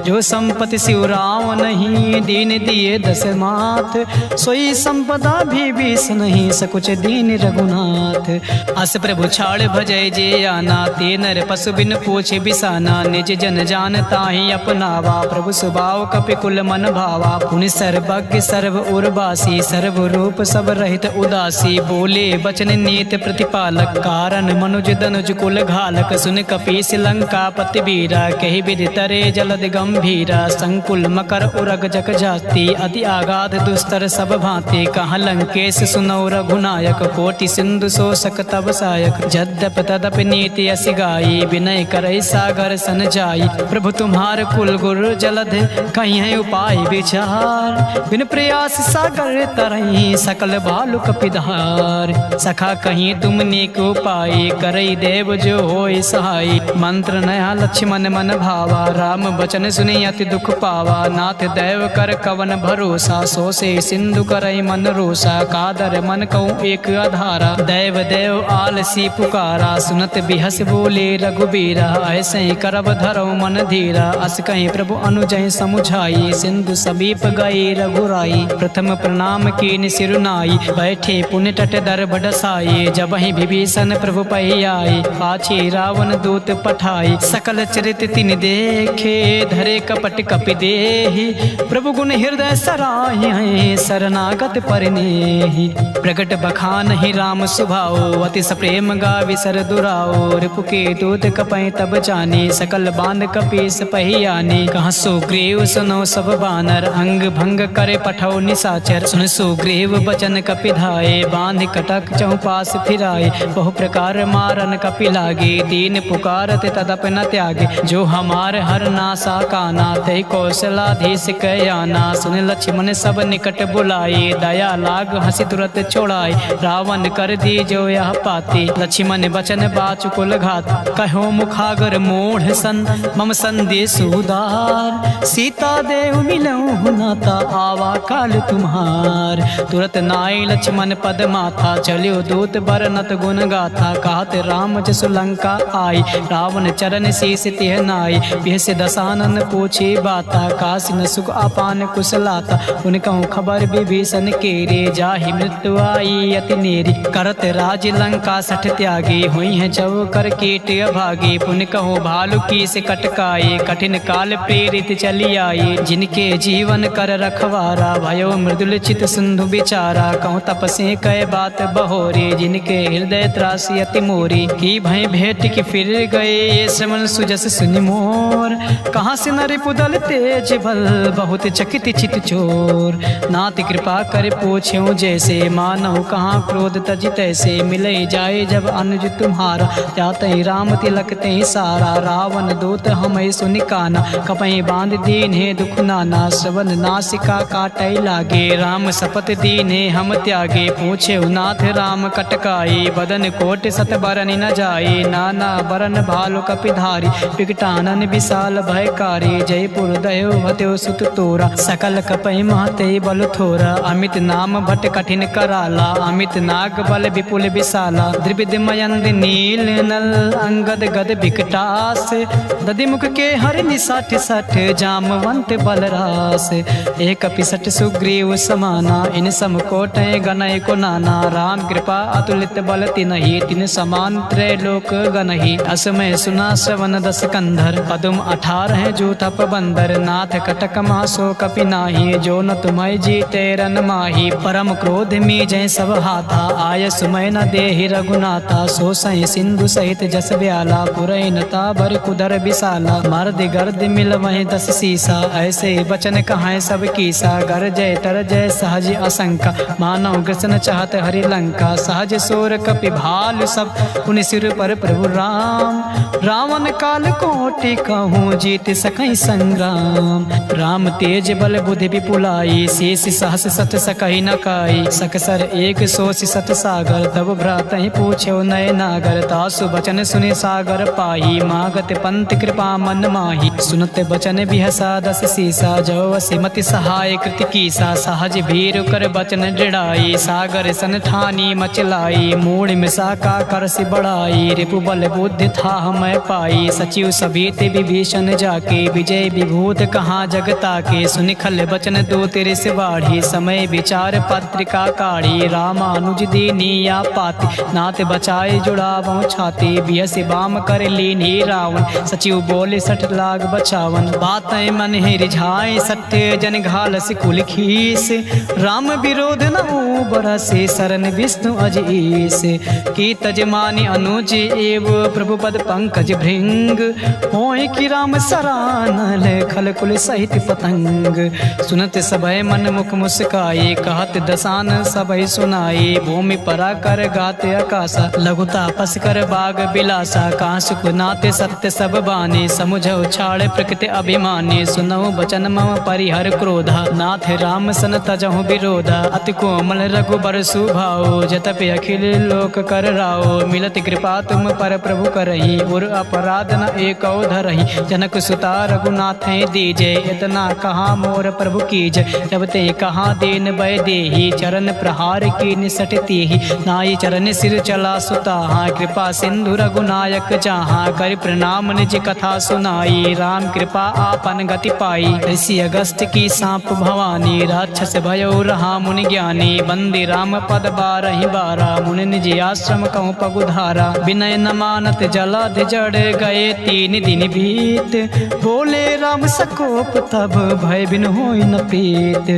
जो संपत्ति शिव राम नहीं, दीन दिए दस माथ। सोई संपदा विभीषण नहीं, सकुच दीन रघुनाथ। अस प्रभु छाड़ भजय जे आना, ते नर पशु बिन पूछे बिसाना। निज जन जान ताहि अपनावा, प्रभु स्वभाव कपिकुल मन भावा। पुनि सर्वज्ञ सर्व उर्वासी, सर्व रूप सब रहित उदासी। बोले बचन नीत प्रतिपालक, कारण मनुज दनुज कुल घालक। सुन कपीस लंका पति वीरा, कहि विधि तरे जलद गंभीरा। संकुल मकर उरग जग जाति, अति आगाध दुस्तर सब भांति। कहाँ लंकेश सुनौ रघुनायक, कोटि सिंधु शोषक तब सायक। जद्यप तदप नीति अस गाई, विनय करई सागर सन जाई। प्रभु तुम्हार कुल गुरु जलध, कहीं उपाय विचार। बिन प्रयास सागर तरई, सकल भालु कपिधार। सखा कहीं तुम नीक उपाय, करई देव जो होय सहाय। मंत्र नया लक्ष्मण मन भावा, राम बचन सुनि अति दुख पावा। नाथ दैव कर कवन भरोसा, सो से सिंधु करई मन रोसा। कादर मन कहूँ एक आधारा, दैव देव आलसी पुकारा। सुनत बिहस बोले रघुबीरा, ऐसे ही करब धरो मन धीरा। अस कहीं प्रभु अनुजय समुझाई, सिंधु समीप गए रघुराई। प्रथम प्रणाम कीन सिरुनाई, बैठे पुण्य तट दर बडसाई। जब ही विभीषण प्रभु पहि आए, पाछे रावण दूत पठाई। सकल चरित तिन देखे, धरे कपट कपि देहि। प्रभु गुण हृदय सराहि, शरणागत परिनेहि। प्रगट बखान ही राम सुभाओ, अति सप्रेम गावि सर दुराओ। रिपु के दूत कपै तब जाने, सकल बांध कपीस पहि आने। कहाँ सुग्रीव सुनो सब बानर, अंग भंग करे पठौ निशाचर। सुन सुग्रीव बचन कपि धाये, बांध कटक चौपास फिराए। बहु प्रकार मारन कपि लागे, दीन पुकारत तदप न त्यागे। जो हमार हर नासा काना, तै कौशलाधीश कयाना। सुन लक्ष्मण सब निकट बुलाए, दया लाग हंसी तुरत छोड़ाए। रावण कर दी जो यह पाते, लक्ष्मण बचन बाचु कुल घात। कहो मुखागर मोढ़ सन, मम संदेश उदार। सीता देव मिलऊँ नाता, आवा काल तुम्हार। तुरत नाई लक्ष्मण पद माथा, चलियो दूत बरनत गुण गाथा। कहत राम जसु लंका आई, रावण चरण शीस तिह नाई। बिहस दसानन पूछे बाता, काशी न सुख अपान कुशलाता। उन कहूँ खबर विभीषण केरे, जाहि मृत्यु आई अति नेरी। करत राज लंका सठ त्यागे, हुई है जव कर कीट अभागे। पुन कहूँ भालु की से कटकाए, कठिन काल प्रेरित चली आई। जिनके जीवन कर रखवारा, भयो मृदुल चित सिंधु बिचारा। कहूँ तपसे कह बात बहोरी, जिनके हृदय त्रासी अति मोरी। की भय भेंट की फिर गए, ये श्रवण सुजस सुनि मोर। कहाँ से नर पुदल तेज बल, बहुत चकित चित चोर। नाथ कृपा कर पूछ्यो जैसे, मानव कहाँ क्रोध तज तैसे। मिले जाए जब अनुज तुम्हारा, जाते राम तिलक ते सारा। रावण दूत हमें सुनि काना, कपहि बांध दीन है दुख नाना। श्रवण नासिका काटै लागे, राम शपथ दीने हम त्यागे। पूछे नाथ राम कटकाई, बदन कोट सत बरन न जाए। नाना बरन भालु कपिधारी, विकटानन विशाल भयकारी। जयपुर दयो हत्यो सुत तोरा, सकल कपहि महते बल थोरा। अमित नाम भट कठिन कराला, अमित नाग बल विपुल विशाला। द्रिविद मयंद नील नल, अंगद गद विकटास। दधिमुख के हर निसठ सठ, जामवंत बलरास। एक पिसठ सुग्रीव समाना, इन सम कोटय गनय को नाना। राम कृपा अतुलित बल तिनहि, तिन समान त्रैलोक गनहि। असमय सुना श्रवण दस कंधर, पदुम 18 जो तप बंदर। नाथ कटक मासो कपि नाही, जो न तुम्हें जीते रन माही। परम क्रोध में जय सब हाथा, आय सुमय न देहि रघुनाथा। सो सहि सिंधु सहित जस ब्याला, पुरैनता बर कुदर विशाला। मर्द गर्द मिल वहीं 10 सीसा, ऐसे बचन कहाँ सब कीसा। गर जय तर जय सहज असंका, मानव कृष्ण चाहत हरि लंका। सहज सोर कपि भालु सब, पुनि सिर पर प्रभु राम। रावण काल कोटि कहूँ, जीत सकहि संग्राम। राम तेज बल बुद्धि विपुलाई, शेष सहस सत सकहि न काई। सकसर एक सोच सत सागर, तब भ्रात पूछ्यो नय नागर। तासु बचन सुनि सागर पाही, मागत पंत कृपा मन माही। सुनत बचन बिहसा 10 सीसा, जो सिमति सहाय कृति कीसा। सहज भीर कर बचन दृढ़ाई, सागर सन ठानी मचलाई। मूढ़ मिसा का करसि बढ़ाई, रिपु बल बुद्धि था मैं पाई। सचिव सभीत विभीषण जाके, विजय विभूत कहाँ जगता के। सुनि खल बचन दो तेरे से बाढ़ी, समय विचार पत्रिका काढ़ी। रामानुज दीनी या पाति, नाथ बचाए जुड़ावो छाती। बियस बाम कर लीनी रावण, सचिव बोले 60 लाख बचावन। बातें मन है रिझाए सत्य, जन घाल कुल खीस। राम विरोध न बरसे, शरण विष्णु अजीस। की तजमानी अनुज एव, प्रभु पद पंकज भृंग। होय कि राम सरानल, खल कुल सहित पतंग। सुनत सभय मन मुख मुस्काए, कहत दसान सभय सुनाए। भूमि परा कर गाते आकाशा, लघुता पस कर बाग बिलासा। कांस कुनाते सत्य सब बाने, समुझ उछाड़ प्रकृति अभिमानी। सुनहु बचन मम परिहर क्रोधा, नाथ राम सन तजहु विरोधा। अति कोमल रघुबर सुभाओ, जतपि अखिल लोक कर राओ। मिलत कृपा तुम पर प्रभु करही, उर अपराध न एको धरही। जनक सुता रघुनाथ दीजे, इतना कहाँ मोर प्रभु कीज। जब ते कहाँ दीन भय देही, चरण प्रहार की निसट तेहि। नाई चरण सिर चला सुता, कृपा सिंधु रघुनायक जहाँ। कर प्रणाम निज कथा सुनाई, राम कृपा आपन गति पाई। ऋषि अगस्त की सांप भवानी, राक्षस भयो रहा मुनि ज्ञानी। बंदी राम पद बारहि बारा, मुनि निज आश्रम कहूँ पगुधारा। विनय न मानत जलध जड़ गए, 3 दिन बीत। बोले राम सकोप तब, भय बिन होई न प्रीत।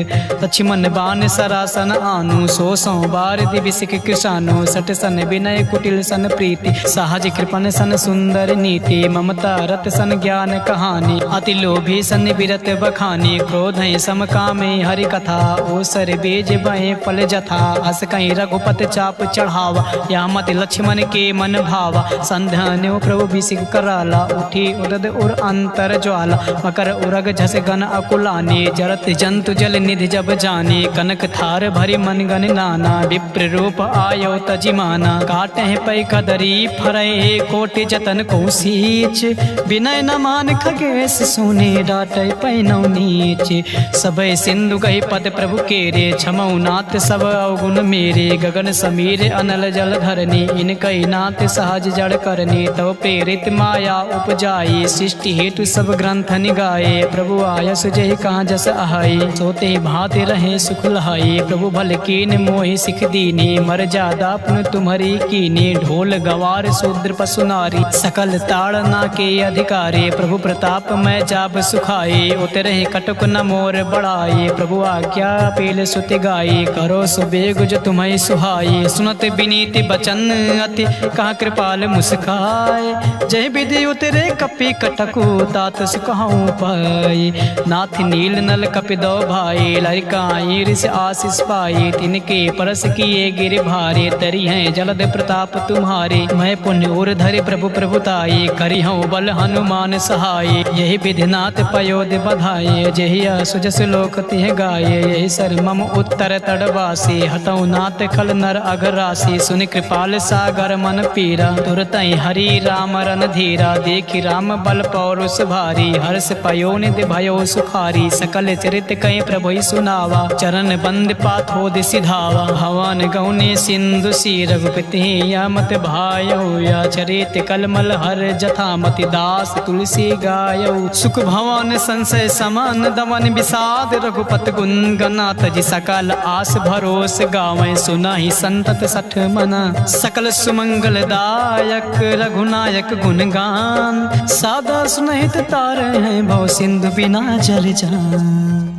लक्ष्मण बाण सरासन आनु, 100 बार दिव्य सिख कृषानु। 60 सन विनय कुटिल सन प्रीति, सहज कृपन सन सुंदर नीति। ममता रत सन ज्ञान कहानी, अति लोभी सन विरत बखानी। क्रोध सम कामे हरि कथा, ओसर बेज बहे फल जथा। अस कहीं रघुपत चाप चढ़ावा, या मत लक्ष्मण के मन भावा। संध्यान्यो प्रभु बिसिक कराला, उठी उदद उर अंतर ज्वाला। मकर उरग झस गन अकुलाने, जरत जंतु जल निधि जब जाने। कनक थार भरी मन गन नाना, विप्र रूप आयो तजिमाना। काटे पै कदरी फरय, कोटि जतन को सींच। विनय न मान खगेश सोने, डाटे पैनौ नीच। सबय सिंधु कहि पद प्रभु केरे, क्षमौ नाथ सब अवगुण मेरे। गगन समीर अनल जल धरनी, इनकहि नाथ सहज जड़ करनी। तव प्रेरित माया उपजाई, सृष्टि हेतु सब ग्रंथ निगाए। प्रभु आयस जहि कहाँ जस आहाई, सोते भांति रहे सुख लहाई। प्रभु भल कीन मोहि सिख दीनी, मर्यादा पुन तुम्हारी कीनी। ढोल गवार शूद्र पशु नारी, सकल ताड़ना के अधिकारी। प्रभु प्रताप मैं जाब सुखाई, उतरे कटुक न मोर बढ़ाई। प्रभु आज्ञा पील सुति गाई, करो सुबेग गुज तुम्हें सुहाई। सुनत विनीत बचन अति कहा कृपाल मुस्काए। जय विधि उतरे कपि कटकु तात सुकहु पाई। नाथ नील नल कपि दो भाई लरिकाई ऋषि आशीष पाई। तिनके परस किए गिर भारे तरी हैं जलद प्रताप तुम्हारे। मैं पुण्य उर धरे प्रभु प्रभुताई करी हूँ बल हनुमान सहाय। यही विधिनाथ पयोध बधाये जही सुजस लोक तिह गाये। यही सर मम उत्तर तड़वासी हतऊ नाथ खल नर अघरासी। सुनि कृपाल सागर मन पीरा तुरतई हरि राम रन धीरा। देखि राम बल पौरुष भारी हर्ष पयो निधि भयो सुखारी। सकल चरित कई प्रभु सुनावा चरण बंद पाथोद सिधावा। हवन गौने सिंधु सी रघुपति मत भायो। या चरित कलमल हर जथा मति दास तुलसी गायो। सुख भवन संशय समान दमन विषाद रघुपत गुण गनाथ जी। सकल आस भरोस गावें सुनाहि संतत सठ मना। सकल सुमंगल दायक रघुनायक गुणगान। सादा सुनहित तारे हैं भव सिंधु बिना जल जान।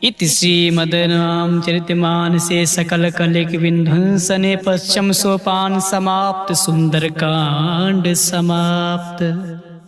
इति श्रीमद्रामचरितमानसे सकल कलिक विध्वंसने पश्चिम सोपान समाप्त। सुंदर कांड समाप्त।